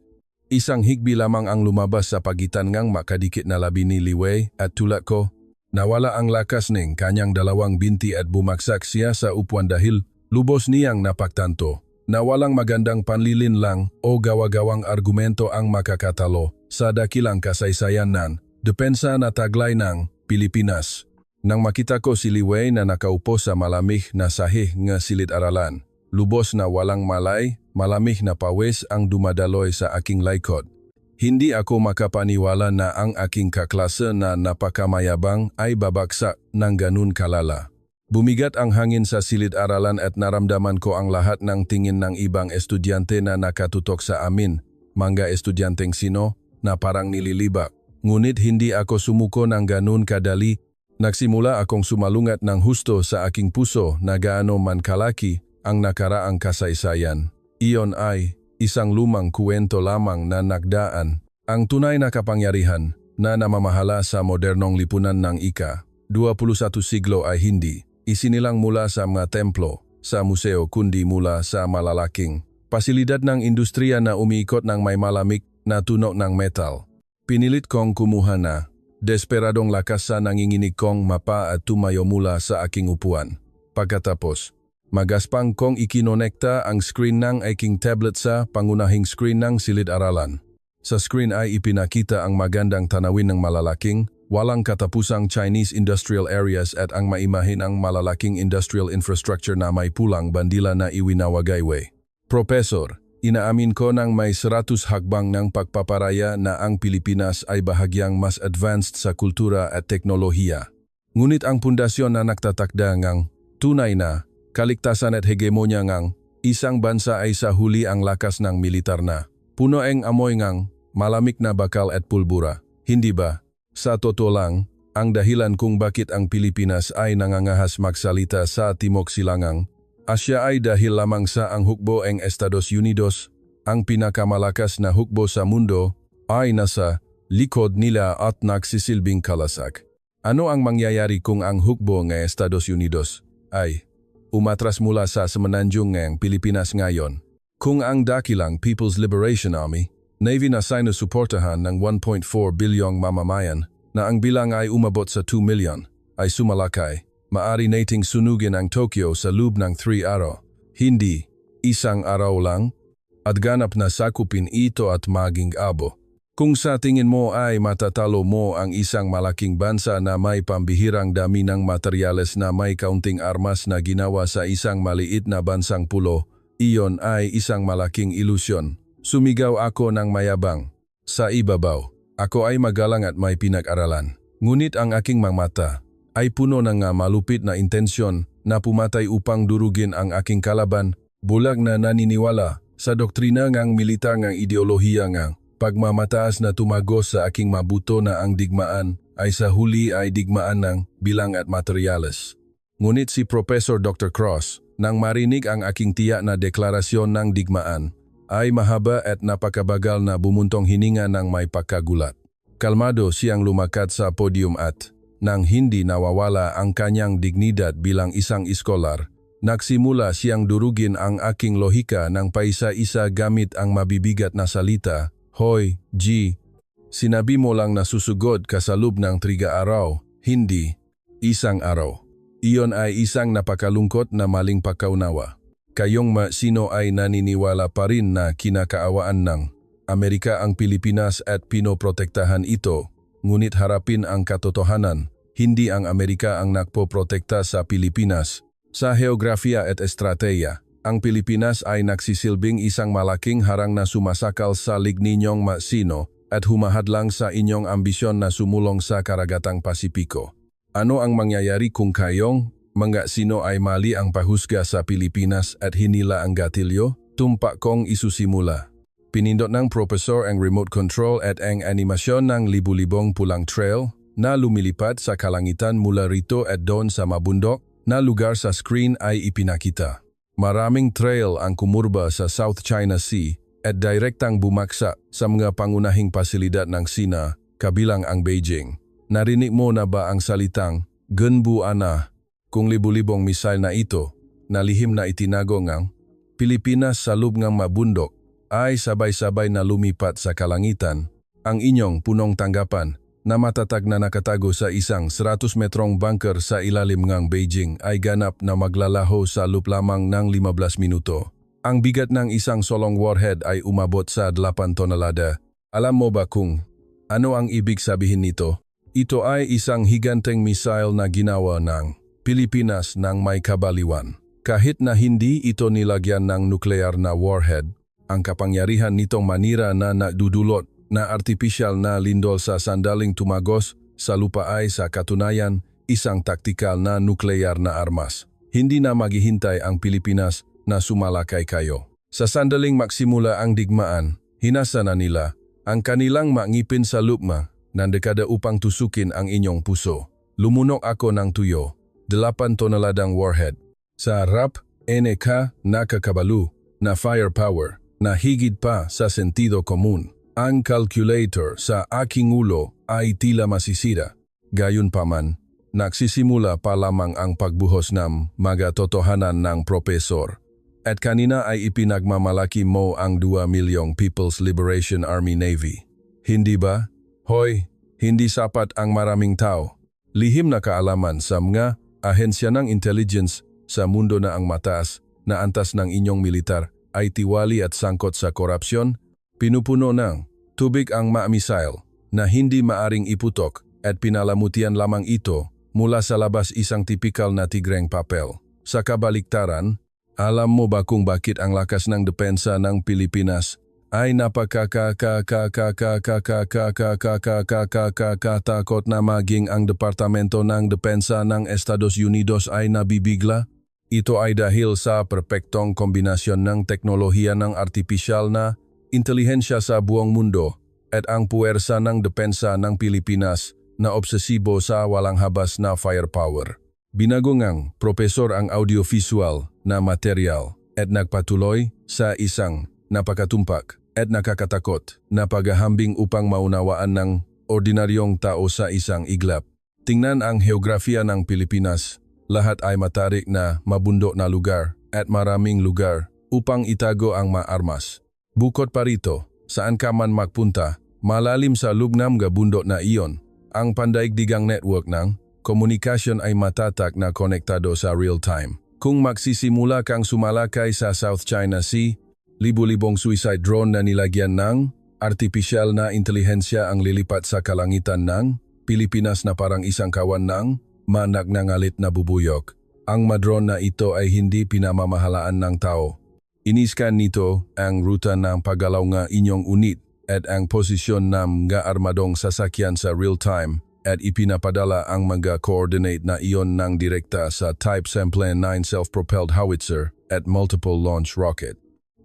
Isang higbi lamang ang lumabas sa pagitan ng makadikit na labi ni Liwei at tulad ko, nawala ang lakas ng kanyang dalawang binti at bumagsak siya sa upuan dahil lubos niyang napagtanto na walang magandang panlilin lang o gawa-gawang argumento ang makakatalo sa dakilang kasaysayan ng depensa na taglay ng Pilipinas. Nang makita ko si Liwei na nakaupo sa malamig na sahig ng silid-aralan, lubos na walang malay, malamig na pawis ang dumadaloy sa aking likod. Hindi ako makapaniwala na ang aking kaklase na napakamayabang ay babagsak ng ganun kalala. Bumigat ang hangin sa silid-aralan at naramdaman ko ang lahat ng tingin ng ibang estudyante na nakatutok sa amin, mga estudyanteng sino, na parang nililibak. Ngunit hindi ako sumuko ng ganun kadali. Nagsimula akong sumalungat ng husto sa aking puso na gaano man kalaki ang nakaraang kasaysayan. Iyon ay isang lumang kuwento lamang na nagdaan. Ang tunay na kapangyarihan na namamahala sa modernong lipunan ng ika-21 siglo ay hindi isinilang mula sa mga templo, sa museo kundi mula sa malalaking pasilidad ng industriya na umiikot ng may malamig na tunog ng metal. Pinilit kong kumuha na desperadong lakas sa nanginginig kong mapa at tumayo mula sa aking upuan. Pagkatapos, magaspang kong ikinonekta ang screen ng aking tablet sa pangunahing screen ng silid-aralan. Sa screen ay ipinakita ang magandang tanawin ng malalaking, walang katapusang Chinese industrial areas at ang maimahin ang malalaking industrial infrastructure na may pulang bandila na iwinawagaywe. Professor, inaamin ko ng may 100 hakbang ng pagpaparaya na ang Pilipinas ay bahagyang mas advanced sa kultura at teknolohiya. Ngunit ang pundasyon na nagtatakda ngang tunay na kaligtasan at hegemonya ngang isang bansa ay sa huli ang lakas ng militar na puno ang amoy ngang malamig na bakal at pulbura. Hindi ba? Sa totoo lang, ang dahilan kung bakit ang Pilipinas ay nangangahas magsalita sa Timog Silangang Asya ay dahil lamang sa ang hukbo ng Estados Unidos, ang pinakamalakas na hukbo sa mundo, ay nasa likod nila at nagsisilbing kalasag. Ano ang mangyayari kung ang hukbo ng Estados Unidos ay umatras mula sa semenanjung ng Pilipinas ngayon? Kung ang dakilang People's Liberation Army, Navy na sinusuportahan ng 1.4 bilyong mamamayan na ang bilang ay umabot sa 2 million, ay sumalakay. Maari nating sunugin ang Tokyo sa loob ng 3 araw, hindi isang araw lang, at ganap na sakupin ito at maging abo. Kung sa tingin mo ay matatalo mo ang isang malaking bansa na may pambihirang dami ng materyales na may kaunting armas na ginawa sa isang maliit na bansang pulo, iyon ay isang malaking ilusyon. Sumigaw ako ng mayabang. Sa ibabaw, ako ay magalang at may pinag-aralan. Ngunit ang aking mga mata ay puno ng malupit na intensyon na pumatay upang durugin ang aking kalaban, bulag na naniniwala sa doktrina ng militar ng ideolohiya ng pagmamataas na tumagos sa aking mabuto na ang digmaan ay sa huli ay digmaan ng bilang at materyales. Ngunit si Professor Dr. Cross, nang marinig ang aking tiyak na deklarasyon ng digmaan, ay mahaba at napakabagal na bumuntong hininga ng may pagkagulat. Kalmado siyang lumakad sa podium at, nang hindi nawawala ang kanyang dignidad bilang isang iskolar, nagsimula siyang durugin ang aking lohika ng paisa-isa gamit ang mabibigat na salita. Hoy, G, sinabi mo lang na susugod ka sa loob ng 3 araw, hindi isang araw. Iyon ay isang napakalungkot na maling pagkaunawa. Kayong sino ay naniniwala pa rin na kinakaawaan ng Amerika ang Pilipinas at pinoprotektahan ito, ngunit harapin ang katotohanan, hindi ang Amerika ang nagpoprotekta sa Pilipinas. Sa heografiya at estratehiya, ang Pilipinas ay nagsisilbing isang malaking harang na sumasakal sa ligninyong sino at humahadlang sa inyong ambisyon na sumulong sa Karagatang Pasipiko. Ano ang mangyayari kung kayong mga sino ay mali ang pahusga sa Pilipinas at hinila ang gatilyo? Tumpak kong isusimula. Pinindot ng professor ang remote control at ang animasyon ng libu-libong pulang trail na lumilipad sa kalangitan mula rito at doon sa mabundok na lugar sa screen ay ipinakita. Maraming trail ang kumurba sa South China Sea at direktang bumaksa sa mga pangunahing pasilidad ng Sina, kabilang ang Beijing. Narinig mo na ba ang salitang Gunbu Ana? Kung libu-libong misail na ito, na lihim na itinago ngang Pilipinas sa loob ng mabundok, ay sabay-sabay na lumipat sa kalangitan, ang inyong punong tanggapan na matatag na nakatago sa isang 100 metrong bunker sa ilalim ng Beijing ay ganap na maglalaho sa loob lamang ng 15 minuto. Ang bigat ng isang solong warhead ay umabot sa 8 tonelada. Alam mo ba kung ano ang ibig sabihin nito? Ito ay isang higanteng missile na ginawa ng Pilipinas ng may kabaliwan. Kahit na hindi ito nilagyan ng nuklear na warhead, ang kapangyarihan nitong manira na nadudulot na artipisyal na lindol sa sandaling tumagos sa lupa ay sa katunayan isang taktikal na nuklear na armas. Hindi na maghihintay ang Pilipinas na sumalakay kayo. Sa sandaling magsimula ang digmaan, hinasa na nila ang kanilang mangipin sa lupma ng dekada upang tusukin ang inyong puso. Lumunok ako ng tuyo. 8 toneladang warhead. Sa harap, NK nakakabalo na firepower na higit pa sa sentido komun. Ang calculator sa aking ulo ay tila masisira. Gayunpaman, nagsisimula pa lamang ang pagbuhos ng mga totohanan ng profesor. At kanina ay ipinagmamalaki mo ang 2 milyong People's Liberation Army Navy. Hindi ba? Hoy, hindi sapat ang maraming tao. Lihim na kaalaman sa mga ahensya ng intelligence sa mundo na ang mataas na antas ng inyong militar ay tiwali at sangkot sa korupsyon, pinupuno ng tubig ang missile na hindi maaring iputok at pinalamutian lamang ito mula sa labas isang tipikal na tigreng papel. Sa kabaliktaran, alam mo ba kung bakit ang lakas ng depensa ng Pilipinas ay napakakatakot na maging ang Departamento ng Depensa ng Estados Unidos ay nabibigla? Ito ay dahil sa perpektong kombinasyon ng teknolohiya ng artipisyal na intelihensya sa buong mundo at ang puwersa ng depensa ng Pilipinas na obsesibo sa walang habas na firepower. Binagongang propesor ang audiovisual na material at nagpatuloy sa isang napakatumpak at nakakatakot na paghahambing upang maunawaan ng ordinaryong tao sa isang iglap. Tingnan ang heografiya ng Pilipinas. Lahat ay matarik na mabundok na lugar at maraming lugar upang itago ang maarmas. Bukod pa rito, saan ka man magpunta, malalim sa lugnam ga bundok na iyon, ang pandaigdigang network ng komunikasyon ay matatak na konektado sa real-time. Kung magsisimula kang sumalakay sa South China Sea, libu-libong suicide drone na nilagyan ng artipisyal na intelihensya ang lilipat sa kalangitan ng Pilipinas na parang isang kawan ng managnangalit na bubuyok. Ang madron na ito ay hindi pinamamahalaan ng tao. Iniskan nito ang ruta ng paggalaw nga inyong unit at ang posisyon ng mga armadong sasakyan sa real-time at ipinapadala ang mga coordinate na iyon ng direkta sa Type 9 self-propelled howitzer at multiple launch rocket.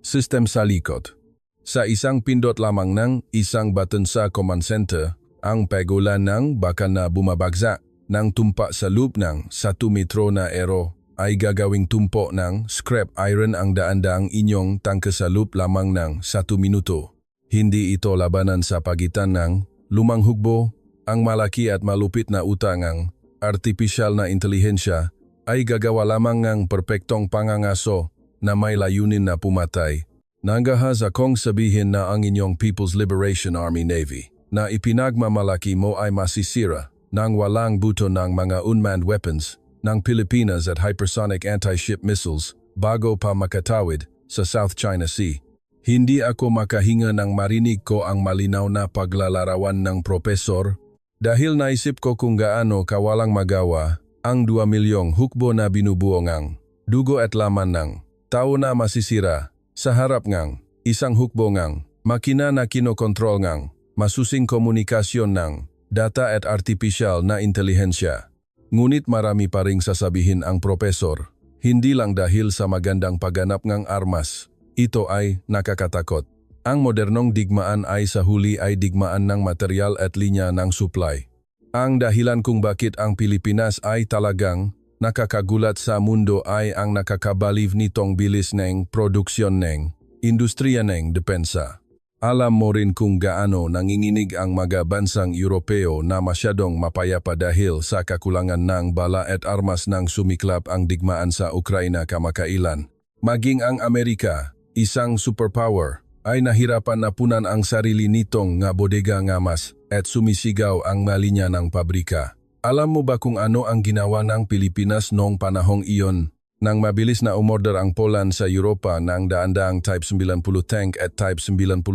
System sa likod. Sa isang pindot lamang ng isang button sa command center, ang pagulan ng baka na bumabagsak ng tumpa sa loop ng 1 metro na ero ay gagawing tumpo ng scrap iron ang daan-daang inyong tangke sa loop lamang ng 1 minuto. Hindi ito labanan sa pagitan ng lumang hugbo, ang malaki at malupit na utang ang artipisyal na intelihensya ay gagawa lamang ng perpektong pangangaso na may layunin na pumatay. Nangahas akong sabihin na ang inyong People's Liberation Army Navy na ipinagmamalaki mo ay masisira ng walang buto ng mga unmanned weapons ng Pilipinas at hypersonic anti-ship missiles bago pa makatawid sa South China Sea. Hindi ako makahinga nang marinig ko ang malinaw na paglalarawan ng propesor dahil naisip ko kung gaano kawalang magawa ang 2 milyong hukbo na binubuo ngang dugo at laman ng tao na masisira sa harap ngang isang hukbo ngang makina na kinokontrol ngang masusing komunikasyon ng data at artipisyal na intelihensya. Ngunit marami pa ring sasabihin ang propesor, hindi lang dahil sa magandang pagganap ng armas. Ito ay nakakatakot. Ang modernong digmaan ay sa huli ay digmaan ng material at linya ng supply. Ang dahilan kung bakit ang Pilipinas ay talagang nakakagulat sa mundo ay ang nakakabaliw nitong bilis ng produksyon ng industriya ng depensa. Alam mo rin kung gaano nanginginig ang mga bansang Europeo na masyadong mapayapa dahil sa kakulangan ng bala at armas nang sumiklap ang digmaan sa Ukraina kamakailan. Maging ang Amerika, isang superpower, ay nahirapan na punan ang sarili nitong nga bodega nga mas at sumisigaw ang malinya ng pabrika. Alam mo ba kung ano ang ginawa ng Pilipinas noong panahong iyon? Nang mabilis na umorder ang Poland sa Europa ng daan-daang Type 90 tank at Type 99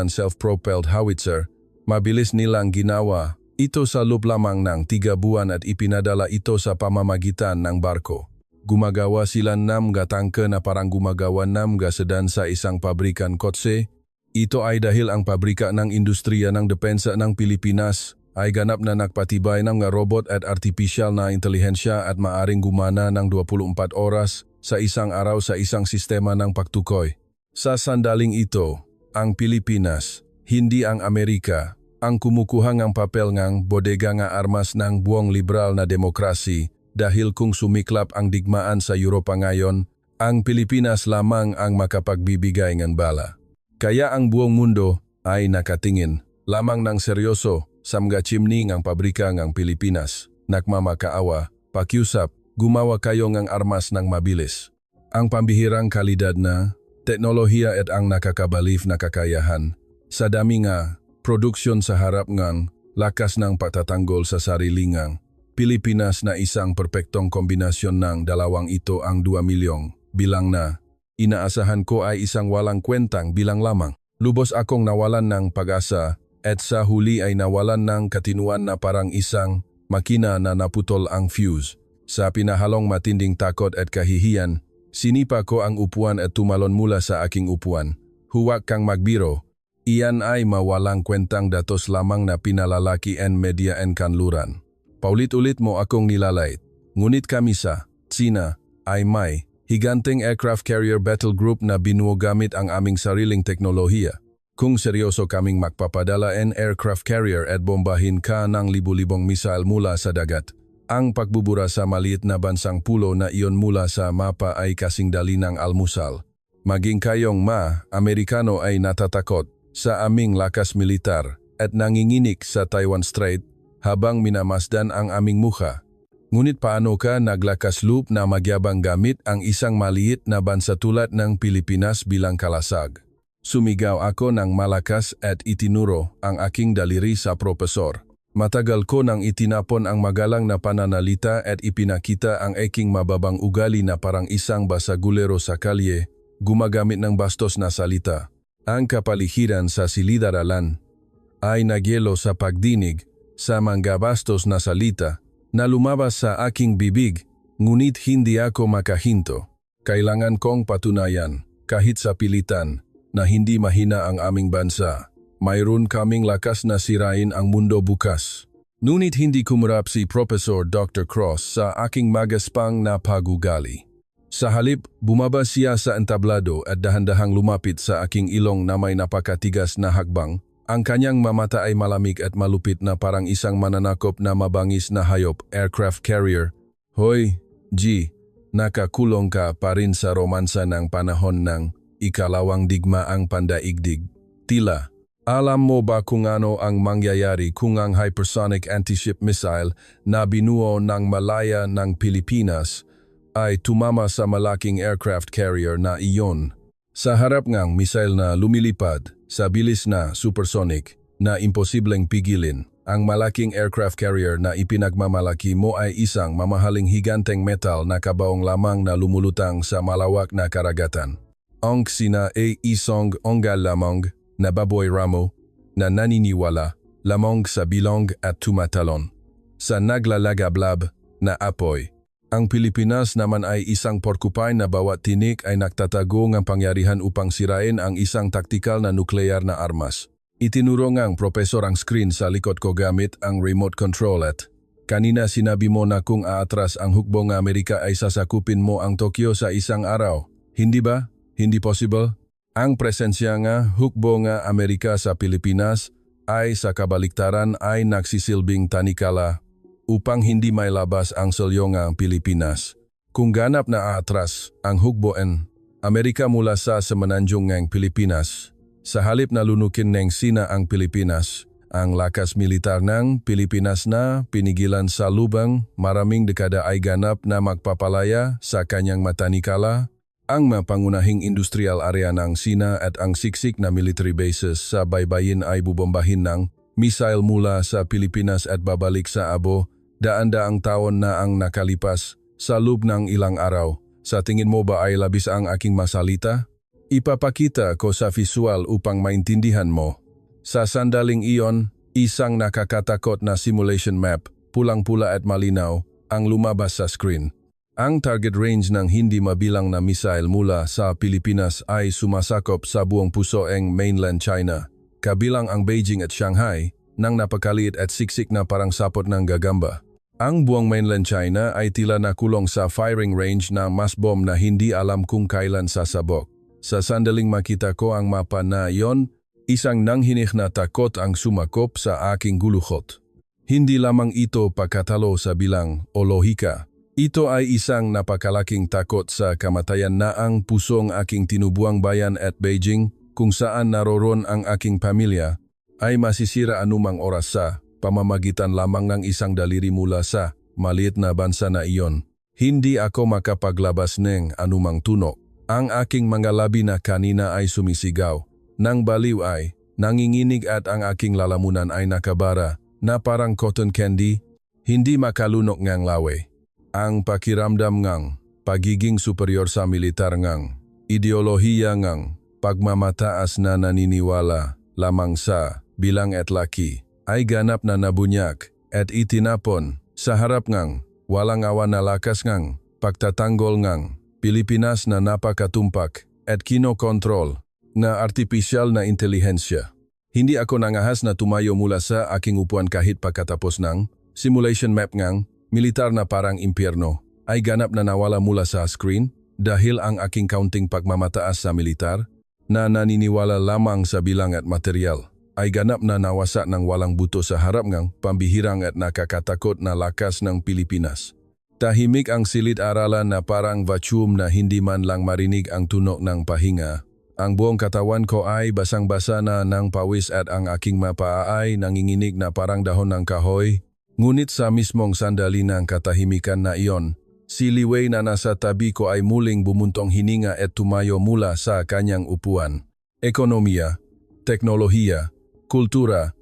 self-propelled howitzer, mabilis nilang ginawa ito sa loob lamang ng 3 buwan at ipinadala ito sa pamamagitan ng barko. Gumagawa sila ng tangke na parang gumagawa ng sedan sa isang pabrikan kotse. Ito ay dahil ang pabrika ng industriya ng depensa ng Pilipinas ay ganap na nagpatibay ng robot at artipisyal na intelihensya at maaring gumana ng 24 oras sa isang araw sa isang sistema ng pagtukoy. Sa sandaling ito, ang Pilipinas, hindi ang Amerika, ang kumukuha ng papel ng bodega nga armas ng buong liberal na demokrasi dahil kung sumiklap ang digmaan sa Europa ngayon, ang Pilipinas lamang ang makapagbibigay ng bala. Kaya ang buong mundo ay nakatingin lamang ng seryoso sa mga chimney ng pabrika ng Pilipinas. Nagmamakaawa, pakiusap, gumawa kayo ng armas ng mabilis. Ang pambihirang kalidad na teknolohiya at ang nakakabalif na kakayahan sa dami nga produksyon sa harap ng lakas ng pagtatanggol sa sarili ng Pilipinas na isang perpektong kombinasyon ng dalawang ito ang 2 milyong bilang na inaasahan ko ay isang walang kwentang bilang lamang. Lubos akong nawalan ng pag-asa at sa huli ay nawalan ng katinuan na parang isang makina na naputol ang fuse. Sa pinahalong matinding takot at kahihiyan, sinipa ko ang upuan at tumalon mula sa aking upuan. Huwag kang magbiro. Iyan ay mawalang kwentang datos lamang na pinalalaki en media en kanluran. Paulit-ulit mo akong nilalait. Ngunit kami sa China ay may higanteng aircraft carrier battle group na binuo gamit ang aming sariling teknolohiya. Kung seryoso kaming magpapadala en aircraft carrier at bombahin ka ng libu-libong misail mula sa dagat, ang pagbubura sa maliit na bansang pulo na iyon mula sa mapa ay kasing dali ng almusal. Maging kayong Amerikano ay natatakot sa aming lakas militar at nanginginig sa Taiwan Strait habang minamasdan ang aming mukha. Ngunit paano ka naglakas loob na magyabang gamit ang isang maliit na bansa tulad ng Pilipinas bilang kalasag? Sumigaw ako ng malakas at itinuro ang aking daliri sa propesor. Matagal ko nang itinapon ang magalang na pananalita at ipinakita ang aking mababang ugali na parang isang basagulero sa kalye, gumagamit ng bastos na salita. Ang kapaligiran sa silid-aralan ay nagyelo sa pagdinig sa manggabastos na salita na lumabas sa aking bibig, ngunit hindi ako makahinto. Kailangan kong patunayan, kahit sa pilitan, na hindi mahina ang aming bansa. Mayroon kaming lakas na sirain ang mundo bukas. Ngunit hindi kumarap si Professor Dr. Cross sa aking magaspang na pagugali. Sa halip, bumaba siya sa entablado at dahan-dahang lumapit sa aking ilong na may napakatigas na hakbang. Ang kanyang mamata ay malamig at malupit na parang isang mananakop na mabangis na hayop, aircraft carrier. Hoy, G, nakakulong ka pa rin sa romansa ng panahon ng ikalawang digmaang pandaigdig. Tila, alam mo ba kung ano ang mangyayari kung ang hypersonic anti-ship missile na binuo ng Malaya ng Pilipinas ay tumama sa malaking aircraft carrier na iyon? Sa harap ngang missile na lumilipad sa bilis na supersonic na imposibleng pigilin, ang malaking aircraft carrier na ipinagmamalaki mo ay isang mamahaling higanteng metal na kabaong lamang na lumulutang sa malawak na karagatan. Ang sina ay isang onggal lamang na baboy ramo na naniniwala lamang sa bilong at tumatalon sa naglalagablab na apoy. Ang Pilipinas naman ay isang porcupine na bawat tinik ay nagtatago ng pangyarihan upang sirain ang isang taktikal na nuklear na armas. Itinuro ngang propesor ang screen sa likod ko gamit ang remote control at kanina sinabi mo na kung aatras ang hukbong Amerika ay sasakupin mo ang Tokyo sa isang araw. Hindi ba? Hindi possible? Ang presensya nga hukbong Amerika sa Pilipinas ay sa kabaliktaran ay nagsisilbing tanikala upang hindi may labas ang selyong ang Pilipinas. Kung ganap na aatras ang hukboen Amerika mula sa semenanjung ng Pilipinas, sa halip na lunukin ng Sina ang Pilipinas, ang lakas militar ng Pilipinas na pinigilan sa lubang maraming dekada ay ganap na magpapalaya sa kanyang matanikala, ang mapangunahing industrial area ng Sina at ang siksik na military bases sa baybayin ay bubombahin ng missile mula sa Pilipinas at babalik sa abo, daan-daang taon na ang nakalipas sa loob ng ilang araw. Sa tingin mo ba ay labis ang aking masalita? Ipapakita ko sa visual upang maintindihan mo. Sa sandaling iyon, isang nakakatakot na simulation map, pulang-pula at malinaw, ang lumabas sa screen. Ang target range ng hindi mabilang na missile mula sa Pilipinas ay sumasakop sa buong pusoeng mainland China, kabilang ang Beijing at Shanghai, nang napakaliit at siksik na parang sapot ng gagamba. Ang buong mainland China ay tila nakulong sa firing range na mas bomb na hindi alam kung kailan sasabok. Sa sandaling makita ko ang mapa na iyon, isang nanghinik na takot ang sumakop sa aking guluhot. Hindi lamang ito pagkatalo sa bilang o lohika. Ito ay isang napakalaking takot sa kamatayan na ang pusong aking tinubuang bayan at Beijing, kung saan naroon ang aking pamilya, ay masisira anumang oras sa pamamagitan lamang ng isang daliri mula sa maliit na bansa na iyon. Hindi ako makapaglabas ng anumang tunok. Ang aking mga labi na kanina ay sumisigaw. Nang baliw ay nanginginig at ang aking lalamunan ay nakabara na parang cotton candy, hindi makalunok ngang lawe. Ang pakiramdam ngang pagiging superior sa militar ngang ideolohiya ngang pagmamataas na naniniwala lamang sa bilang et laki, ay ganap na nabunyak, et itinapon, sa harap ngang, walang awan na lakas ngang, pagtatanggol ngang, Pilipinas na napakatumpak, et kinokontrol, na artipisyal na intelihensya. Hindi ako nangahas na tumayo mula sa aking upuan kahit pagkatapos ng simulation map ngang, militar na parang impyerno, ay ganap na nawala mula sa screen dahil ang aking counting pagmamataas sa militar, na naniniwala lamang sa bilang at material, ay ganap na nawasa ng walang buto sa harap ngang pambihirang at nakakatakot na lakas ng Pilipinas. Tahimik ang silid-aralan na parang vacuum na hindi man lang marinig ang tunog ng pahinga. Ang buong katawan ko ay basang-basa na ng pawis at ang aking mapa ay nanginginig na parang dahon ng kahoy. Ngunit sa mismong sandali ng katahimikan na iyon, si Liwei na nasa tabi ko ay muling bumuntong hininga at tumayo mula sa kanyang upuan. Ekonomiya, teknolohiya, kultura,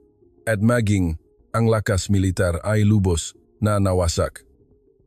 at maging ang lakas militar ay lubos na nawasak.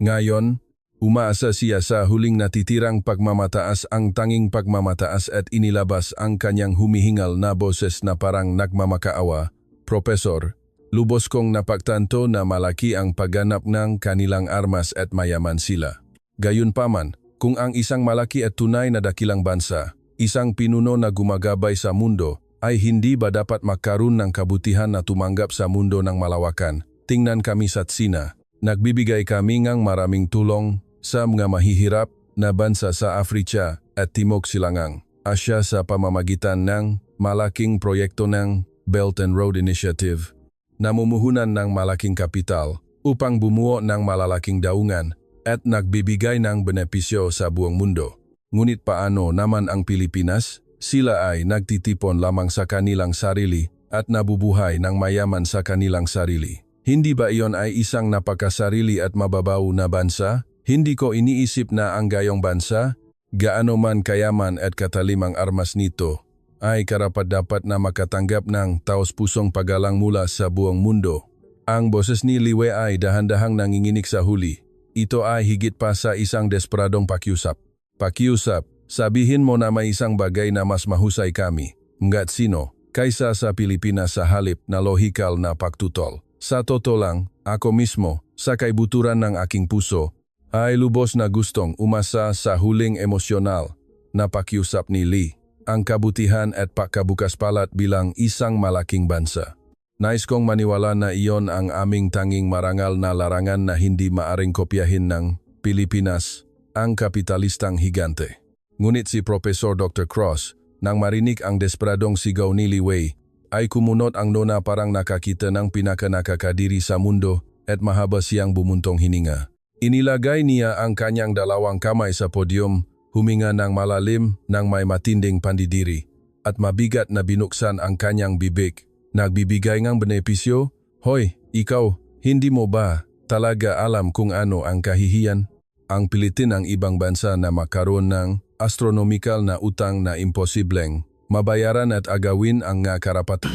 Ngayon, umaasa siya sa huling natitirang pagmamataas, ang tanging pagmamataas, at inilabas ang kanyang humihingal na boses na parang nagmamakaawa. Profesor, lubos kong napagtanto na malaki ang pagganap ng kanilang armas at mayaman sila. Gayunpaman, kung ang isang malaki at tunay na dakilang bansa, isang pinuno na gumagabay sa mundo, ay hindi ba dapat magkaroon ng kabutihan na tumanggap sa mundo ng malawakan? Tingnan kami sa Tsina. Nagbibigay kami ng maraming tulong sa mga mahihirap na bansa sa Afrika at Timog Silangang Asya sa pamamagitan ng malaking proyekto ng Belt and Road Initiative. Namumuhunan ng malaking kapital upang bumuo ng malalaking daungan at nagbibigay ng benepisyo sa buong mundo. Ngunit paano naman ang Pilipinas? Sila ay nagtitipon lamang sa kanilang sarili at nabubuhay ng mayaman sa kanilang sarili. Hindi ba iyon ay isang napakasarili at mababaw na bansa? Hindi ko iniisip na ang gayong bansa, gaano man kayaman at katalim ang armas nito, ay karapat-dapat na makatanggap ng taos-pusong paggalang mula sa buong mundo. Ang boses ni Liwei ay dahan-dahang nanginginig sa huli. Ito ay higit pa sa isang desperadong pakiusap. Pakiusap, sabihin mo na may isang bagay na mas mahusay kami, ngat sino, kaysa sa Pilipinas sa halip na lohikal na pagtutol. Sa totoo lang, ako mismo, sa kaibuturan ng aking puso, ay lubos na gustong umasa sa huling emosyonal na pakiusap ni Lee, ang kabutihan at pagkabukas-palat bilang isang malaking bansa. Nais kong maniwala na iyon ang aming tanging marangal na larangan na hindi maaring kopyahin ng Pilipinas, ang kapitalistang higante. Ngunit si Professor Dr. Cross, nang marinig ang desperadong sigaw ni Liwei, ay kumunot ang nona parang nakakita ng pinakanakakadiri sa mundo at mahaba siyang bumuntong hininga. Inilagay niya ang kanyang dalawang kamay sa podyum, huminga ng malalim ng may matinding pandidiri, at mabigat na binuksan ang kanyang bibig. Nagbibigay ng benepisyo, "Hoy, ikaw, hindi mo ba talaga alam kung ano ang kahihiyan? Ang pilitin ng ibang bansa na makaroon ng astronomical na utang na imposibleng mabayaran at agawin ang nga karapatan.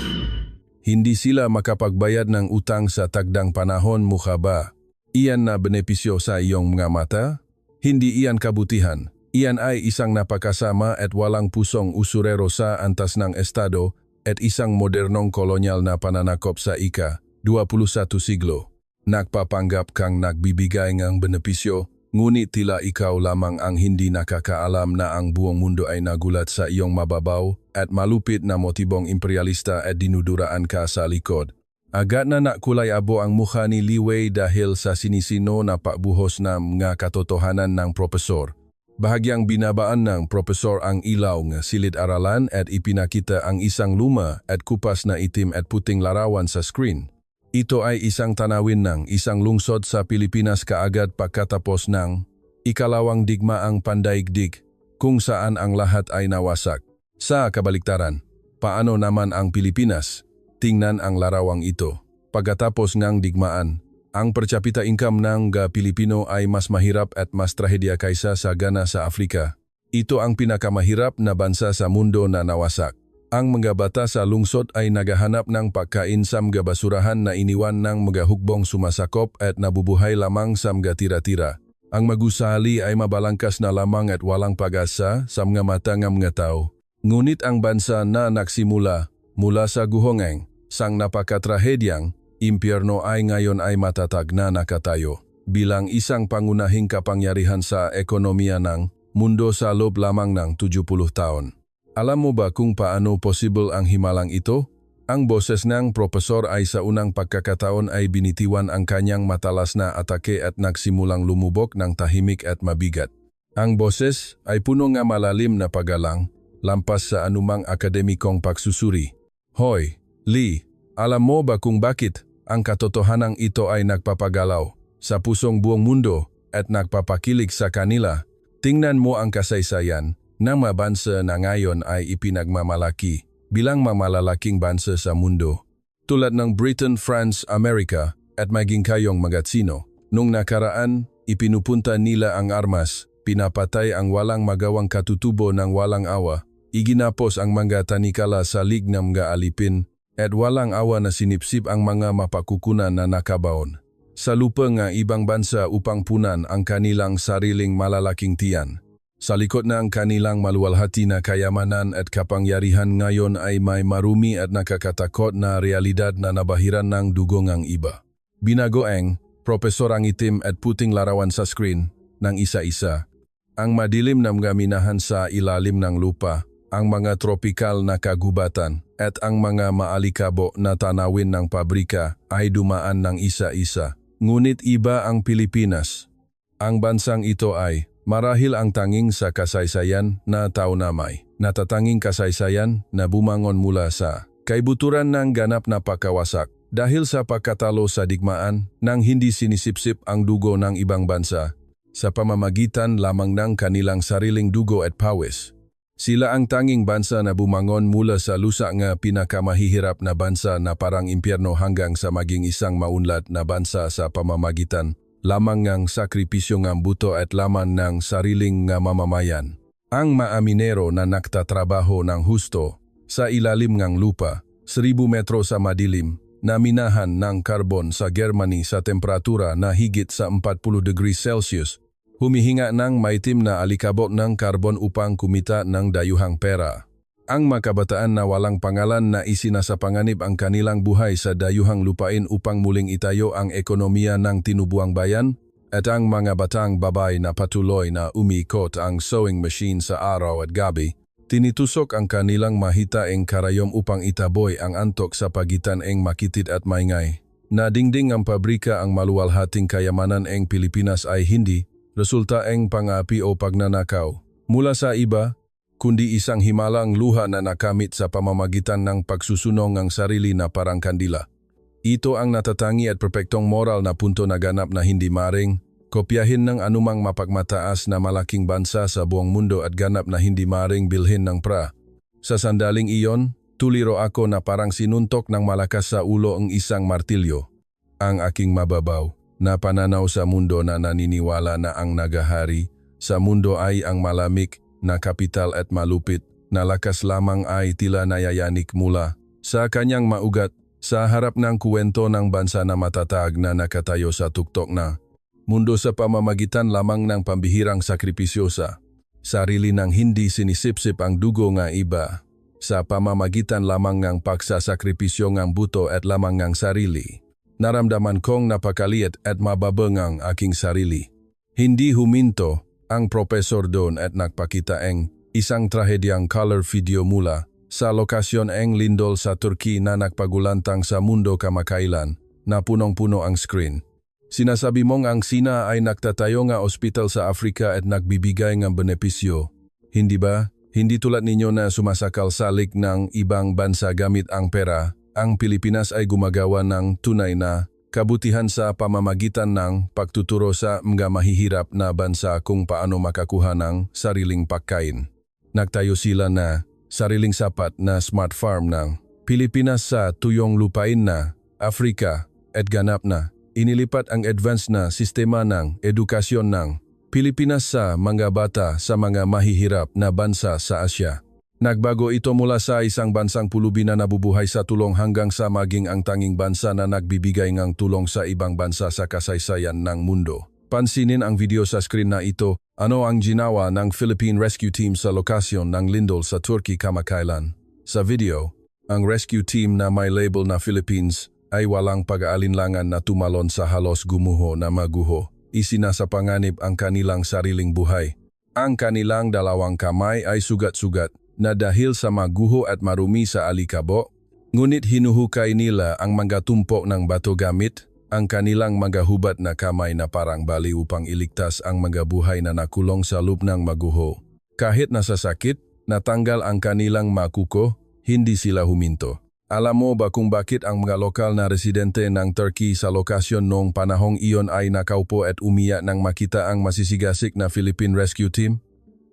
Hindi sila makapagbayad ng utang sa tagdang panahon, mukha ba iyan na benepisyo sa iyong mga mata? Hindi iyan kabutihan. Iyan ay isang napakasama at walang pusong usurero sa antas ng estado at isang modernong kolonyal na pananakop sa ika-21 siglo. Nagpapanggap kang nagbibigay ng benepisyo, ngunit tila ikaw lamang ang hindi nakakaalam na ang buong mundo ay nagulat sa iyong mababaw at malupit na motibong imperialista at dinuduraan ka sa likod. Agad na nakulay abo ang mukha ni Liwei dahil sa sinisino na pagbuhos ng mga katotohanan ng profesor. Bahagyang binabaan ng profesor ang ilaw ng silid-aralan at ipinakita ang isang luma at kupas na itim at puting larawan sa screen. Ito ay isang tanawin ng isang lungsod sa Pilipinas kaagad pagkatapos ng ikalawang digmaang pandaigdig kung saan ang lahat ay nawasak. Sa kabaliktaran, paano naman ang Pilipinas? Tingnan ang larawang ito. Pagkatapos ng digmaan, ang per capita income ng Pilipino ay mas mahirap at mas trahedya kaysa sa Ghana sa Afrika. Ito ang pinakamahirap na bansa sa mundo na nawasak. Ang mga bata sa lungsod ay naghahanap ng pagkain sa mga basurahan na iniwan ng mga hukbong sumasakop at nabubuhay lamang sa mga tira-tira. Ang magusali ay mabalangkas na lamang at walang pag-asa sa mga mata ng mga tao. Ngunit ang bansa na nagsimula mula sa guhongeng sang napakatrahedyang impyerno ay ngayon ay matatag na nakatayo bilang isang pangunahing kapangyarihan sa ekonomiya ng mundo sa loob lamang ng 70 taon. Alam mo ba kung paano possible ang himalang ito? Ang boses ng propesor ay sa unang pagkakataon ay binitiwan ang kanyang matalas na atake at nagsimulang lumubog ng tahimik at mabigat. Ang boses ay puno ng malalim na paggalang, lampas sa anumang akademikong pagsusuri. Hoy, Lee, alam mo ba kung bakit ang katotohanan ito ay nagpapagalaw sa pusong buong mundo at nagpapakilig sa kanila? Tingnan mo ang kasaysayan ng mga bansa na ngayon ay ipinagmamalaki bilang mamalalaking bansa sa mundo, tulad ng Britain, France, Amerika at maging kayong mga Tsino. Nung nakaraan, ipinupunta nila ang armas, pinapatay ang walang magawang katutubo ng walang awa, iginapos ang mga tanikala sa lignam nga alipin, at walang awa na sinipsip ang mga mapakukunan na nakabaon sa lupa nga ibang bansa upang punan ang kanilang sariling malalaking tiyan. Sa likod na ang kanilang maluwalhati na kayamanan at kapangyarihan ngayon ay may marumi at nakakatakot na realidad na nabahiran ng dugo ng iba. Binagoeng, propesor ang itim at puting larawan sa screen ng isa-isa. Ang madilim na mga minahan sa ilalim ng lupa, ang mga tropikal na kagubatan at ang mga maalikabo na tanawin ng pabrika ay dumaan ng isa-isa. Ngunit iba ang Pilipinas. Ang bansang ito ay marahil ang tanging sa kasaysayan na taunamay, natatanging kasaysayan na bumangon mula sa kaibuturan ng ganap na pagkawasak dahil sa pagkatalo sa digmaan nang hindi sinisipsip ang dugo ng ibang bansa sa pamamagitan lamang ng kanilang sariling dugo at pawis. Sila ang tanging bansa na bumangon mula sa lusa nga pinakamahihirap na bansa na parang impyerno hanggang sa maging isang maunlad na bansa sa pamamagitan lamang ng sakripisyo ng buto at laman ng sariling nga mamamayan. Ang maaminero na nagtatrabaho ng husto sa ilalim ng lupa, 1,000 metro sa madilim, na minahan ng karbon sa Germany sa temperatura na higit sa 40 degrees Celsius, humihinga ng maitim na alikabok ng karbon upang kumita ng dayuhang pera. Ang makabataan na walang pangalan na isinasapanganib ang kanilang buhay sa dayuhang lupain upang muling itayo ang ekonomiya ng tinubuang bayan, at ang mga batang babay na patuloy na umikot ang sewing machine sa araw at gabi, tinitusok ang kanilang mahitaeng karayom upang itaboy ang antok sa pagitan ng makitid at maingay. Nadingding ang pabrika ang maluwalhating kayamanan ng Pilipinas ay hindi resulta ng pangapi o pagnanakaw mula sa iba, kundi isang himalang luha na nakamit sa pamamagitan ng pagsusunong ng sarili na parang kandila. Ito ang natatangi at perpektong moral na punto na ganap na hindi maring kopyahin ng anumang mapagmataas na malaking bansa sa buong mundo at ganap na hindi maring bilhin ng pra. Sa sandaling iyon, tuliro ako na parang sinuntok ng malakas sa ulo ang isang martilyo. Ang aking mababaw na pananaw sa mundo na naniniwala na ang nagahari sa mundo ay ang malamig na kapital at malupit na lakas lamang ay tila nayayanik mula sa kanyang maugat sa harap ng kuwento ng bansa na matatag na nakatayo sa tuktok na mundo sa pamamagitan lamang ng pambihirang sakripisyo sa sarili ng hindi sinisipsip ang dugo nga iba, sa pamamagitan lamang ng pagsasakripisyo ng buto at lamang ng sarili. Naramdaman kong napakaliit at mababang ang aking sarili. Hindi huminto ang propesor doon at nagpakita ng isang trahedyang color video mula sa lokasyon ng lindol sa Turkey na nagpagulantang sa mundo kamakailan na punong-puno ang screen. Sinasabi mong ang Sina ay nagtatayo nga ospital sa Afrika at nagbibigay ng benepisyo. Hindi ba? Hindi tulad ninyo na sumasakal salik ng ibang bansa gamit ang pera, ang Pilipinas ay gumagawa ng tunay na kabutihan sa pamamagitan ng pagtuturo sa mga mahihirap na bansa kung paano makakuha ng sariling pagkain. Nagtayo sila na sariling sapat na smart farm ng Pilipinas sa tuyong lupain na Afrika at ganap na inilipat ang advanced na sistema ng edukasyon ng Pilipinas sa mga bata sa mga mahihirap na bansa sa Asya. Nagbago ito mula sa isang bansang pulubi na nabubuhay sa tulong hanggang sa maging ang tanging bansa na nagbibigay ng tulong sa ibang bansa sa kasaysayan ng mundo. Pansinin ang video sa screen na ito, ano ang ginawa ng Philippine Rescue Team sa lokasyon ng lindol sa Turkey kamakailan. Sa video, Ang rescue team na may label na Philippines ay walang pag-aalinlangan na tumalon sa halos gumuho na maguho. Isinasapanganib ang kanilang sariling buhay. Ang kanilang dalawang kamay ay sugat-sugat na dahil sa maguho at marumi sa alikabo, ngunit hinuhukay nila ang mga tumpok ng bato gamit ang kanilang mga hubat na kamay na parang bali upang iligtas ang mga buhay na nakulong sa loob ng maguho. Kahit nasasakit, natanggal ang kanilang makuko, hindi sila huminto. Alam mo ba kung bakit ang mga lokal na residente ng Turkey sa lokasyon noong panahong iyon ay nakaupo at umiyak nang makita ang masisigasig na Philippine Rescue Team?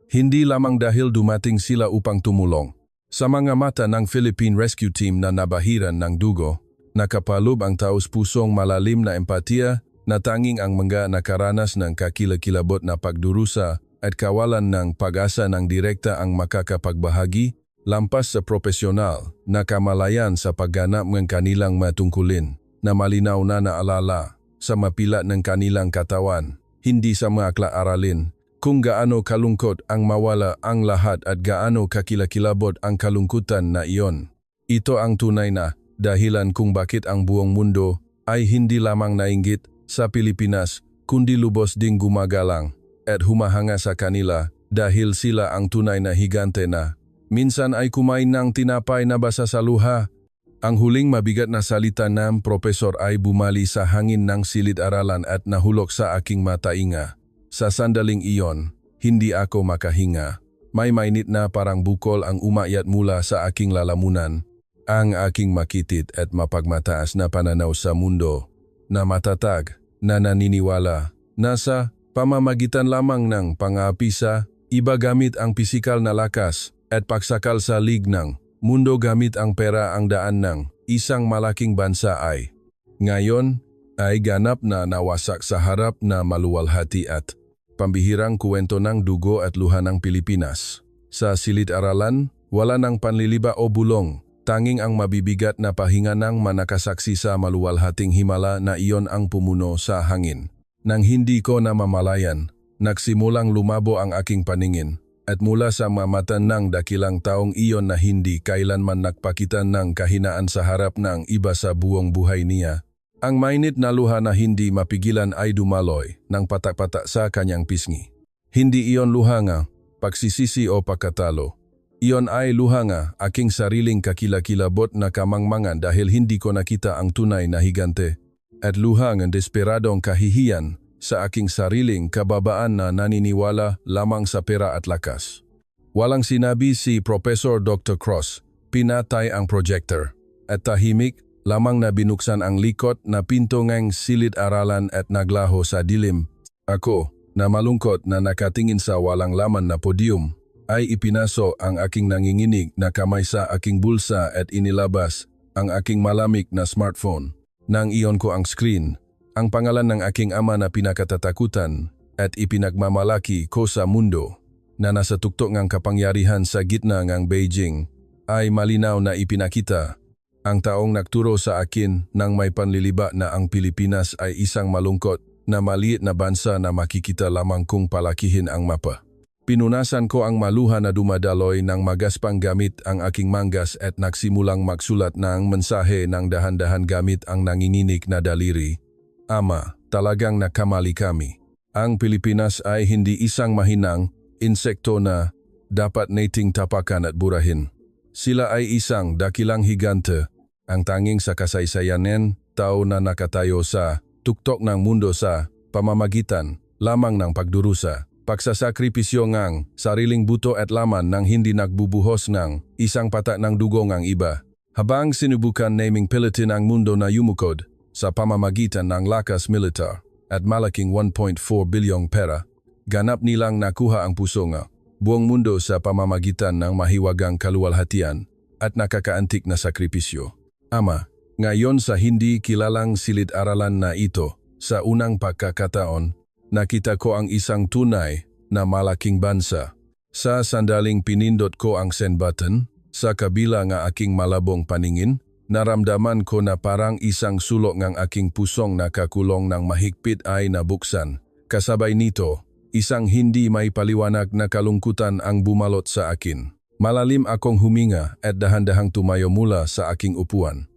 Hindi lamang dahil dumating sila upang tumulong. Sa mga mata ng Philippine Rescue Team na nabahiran ng dugo, nakapaloob ang taos-pusong malalim na empatiya na tanging ang mga nakaranas ng kakilakilabot na pagdurusa at kawalan ng pag-asa ng direkta ang makakapagbahagi lampas sa profesional na kamalayan sa pagganap ng kanilang matungkulin na malinaw na naalala sa mapilat ng kanilang katawan, hindi sa mga aralin kung gaano kalungkot ang mawala ang lahat at gaano kakilakilabot ang kalungkutan na iyon. Ito ang tunay na dahilan kung bakit ang buong mundo ay hindi lamang nainggit sa Pilipinas kundi lubos ding gumagalang at humahanga sa kanila dahil sila ang tunay na higante na minsan ay kumain ng tinapay na basa sa luha. Ang huling mabigat na salita ng profesor ay bumali sa hangin ng silid-aralan at nahulog sa aking matainga. Sa sandaling iyon, hindi ako makahinga. May mainit na parang bukol ang umakyat mula sa aking lalamunan. Ang aking makitit at mapagmataas na pananaw sa mundo na matatag, na naniniwala, nasa pamamagitan lamang ng pang-aapisa, iba gamit ang pisikal na lakas at pagsakal sa lignang mundo gamit ang pera ang daan ng isang malaking bansa ay ngayon ay ganap na nawasak sa harap na maluwalhati at pambihirang kuwento ng dugo at luha ng Pilipinas. Sa silid-aralan, wala ng panliliba o bulong. Tanging ang mabibigat na pahinga ng manakasaksi sa maluwalhating himala na iyon ang pumuno sa hangin. Nang hindi ko namamalayan, nagsimulang lumabo ang aking paningin, at mula sa mamatan ng dakilang taong iyon na hindi kailanman nagpakita ng kahinaan sa harap ng iba sa buong buhay niya, ang mainit na luha na hindi mapigilan ay dumaloy ng patak-patak sa kanyang pisngi. Hindi iyon luha nga, pagsisisi o pagkatalo. Iyon ay luha nga aking sariling kakilakilabot na kamangmangan dahil hindi ko nakita ang tunay na higante. At luha nga desperadong kahihiyan sa aking sariling kababaan na naniniwala lamang sa pera at lakas. Walang sinabi si Professor Dr. Cross, pinatay ang projector. At tahimik, lamang na binuksan ang likot na pinto ngang silid-aralan at naglaho sa dilim. Ako, na malungkot na nakatingin sa walang laman na podium, ay ipinaso ang aking nanginginig na kamay sa aking bulsa at inilabas ang aking malamig na smartphone. Nang iyon ko ang screen, ang pangalan ng aking ama na pinakatatakutan at ipinagmamalaki ko sa mundo na nasa tuktok ng kapangyarihan sa gitna ng Beijing ay malinaw na ipinakita. Ang taong nagturo sa akin nang may panliliba na ang Pilipinas ay isang malungkot na maliit na bansa na makikita lamang kung palakihin ang mapa. Pinunasan ko ang maluha na dumadaloy ng magaspang gamit ang aking manggas at nagsimulang magsulat ng mensahe ng dahan-dahan gamit ang nanginginig na daliri. Ama, talagang nakamali kami. Ang Pilipinas ay hindi isang mahinang insekto na dapat nating tapakan at burahin. Sila ay isang dakilang higante, ang tanging sa kasaysayanan, tao na nakatayo sa tuktok ng mundo sa pamamagitan lamang ng pagdurusa. Pagsasakripisyo ngang sariling buto at laman nang hindi nagbubuhos ng isang patak ng dugo ngang iba. Habang sinubukan naming pilitin ang mundo na yumukod sa pamamagitan ng lakas militar at malaking 1.4 bilyong pera, ganap nilang nakuha ang puso nga buong mundo sa pamamagitan ng mahiwagang kaluwalhatian at nakakaantik na sakripisyo. Ama, ngayon sa hindi kilalang silid-aralan na ito, sa unang pagkakataon, nakita ko ang isang tunay na malaking bansa. Sa sandaling pinindot ko ang send button, sa kabila ng aking malabong paningin, naramdaman ko na parang isang sulok ng aking pusong nakakulong ng mahigpit ay nabuksan. Kasabay nito, isang hindi may paliwanag na kalungkutan ang bumalot sa akin. Malalim akong huminga at dahan-dahang tumayo mula sa aking upuan.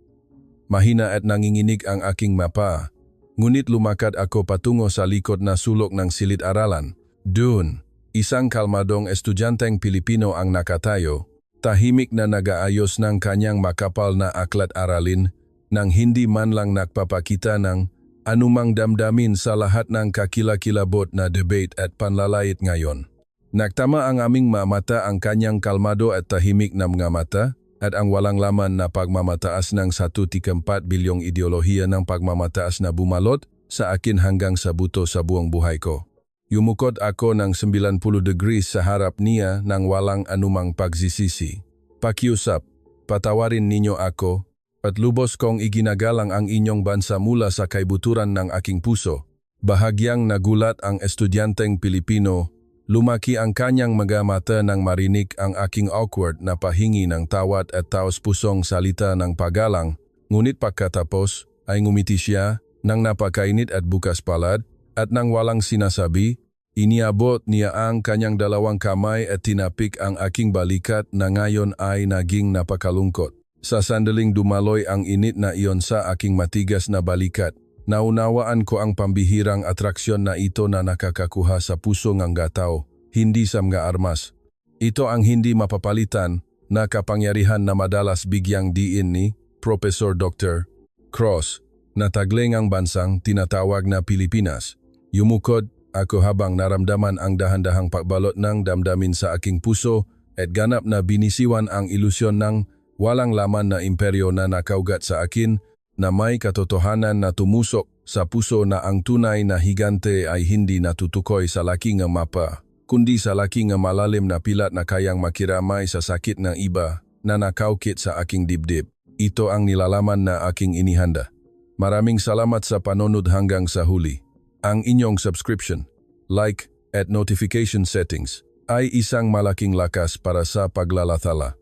Mahina at nanginginig ang aking mapa, ngunit lumakad ako patungo sa likod na sulok ng silid-aralan. Doon, isang kalmadong estudyanteng Pilipino ang nakatayo, tahimik na nag-aayos ng kanyang makapal na aklat-aralin nang hindi man lang nagpapakita ng anumang damdamin sa lahat ng kakilakilabot na debate at panlalait ngayon. Nagtama ang aming mata ang kanyang kalmado at tahimik na mga mata at ang walang laman na pagmamataas ng 1.4 bilyong ideolohiya ng pagmamataas na bumalot sa akin hanggang sa buto sa buong buhay ko. Yumukod ako ng 90 degrees sa harap niya nang walang anumang pagsisisi. Pakiusap, patawarin ninyo ako at lubos kong iginagalang ang inyong bansa mula sa kaibuturan ng aking puso. Bahagyang nagulat ang estudyanteng Pilipino. Lumaki ang kanyang mga mata nang marinig ang aking awkward na pahingi ng tawad at taos-pusong salita ng paggalang, ngunit pagkatapos ay ngumiti siya nang napakainit at bukas palad at nang walang sinasabi, iniabot niya ang kanyang dalawang kamay at tinapik ang aking balikat na ngayon ay naging napakalungkot. Sa sandaling dumaloy ang init na iyon sa aking matigas na balikat, naunawaan ko ang pambihirang atraksyon na ito na nakakakuha sa puso ng tao, hindi sa mga armas. Ito ang hindi mapapalitan na kapangyarihan na madalas bigyang diin ni Professor Dr. Cross na tagling ang bansang tinatawag na Pilipinas. Yumukod ako habang naramdaman ang dahan-dahang pagbalot ng damdamin sa aking puso at ganap na binisiwan ang ilusyon ng walang laman na imperyo na nakaugat sa akin na may katotohanan na tumusok sa puso na ang tunay na higante ay hindi natutukoy sa laki ng mapa, kundi sa laki ng malalim na pilat na kayang makiramay sa sakit ng iba na nakaukit sa aking dibdib. Ito ang nilalaman na aking inihanda. Maraming salamat sa panonood hanggang sa huli. Ang inyong subscription, like at notification settings ay isang malaking lakas para sa paglalathala.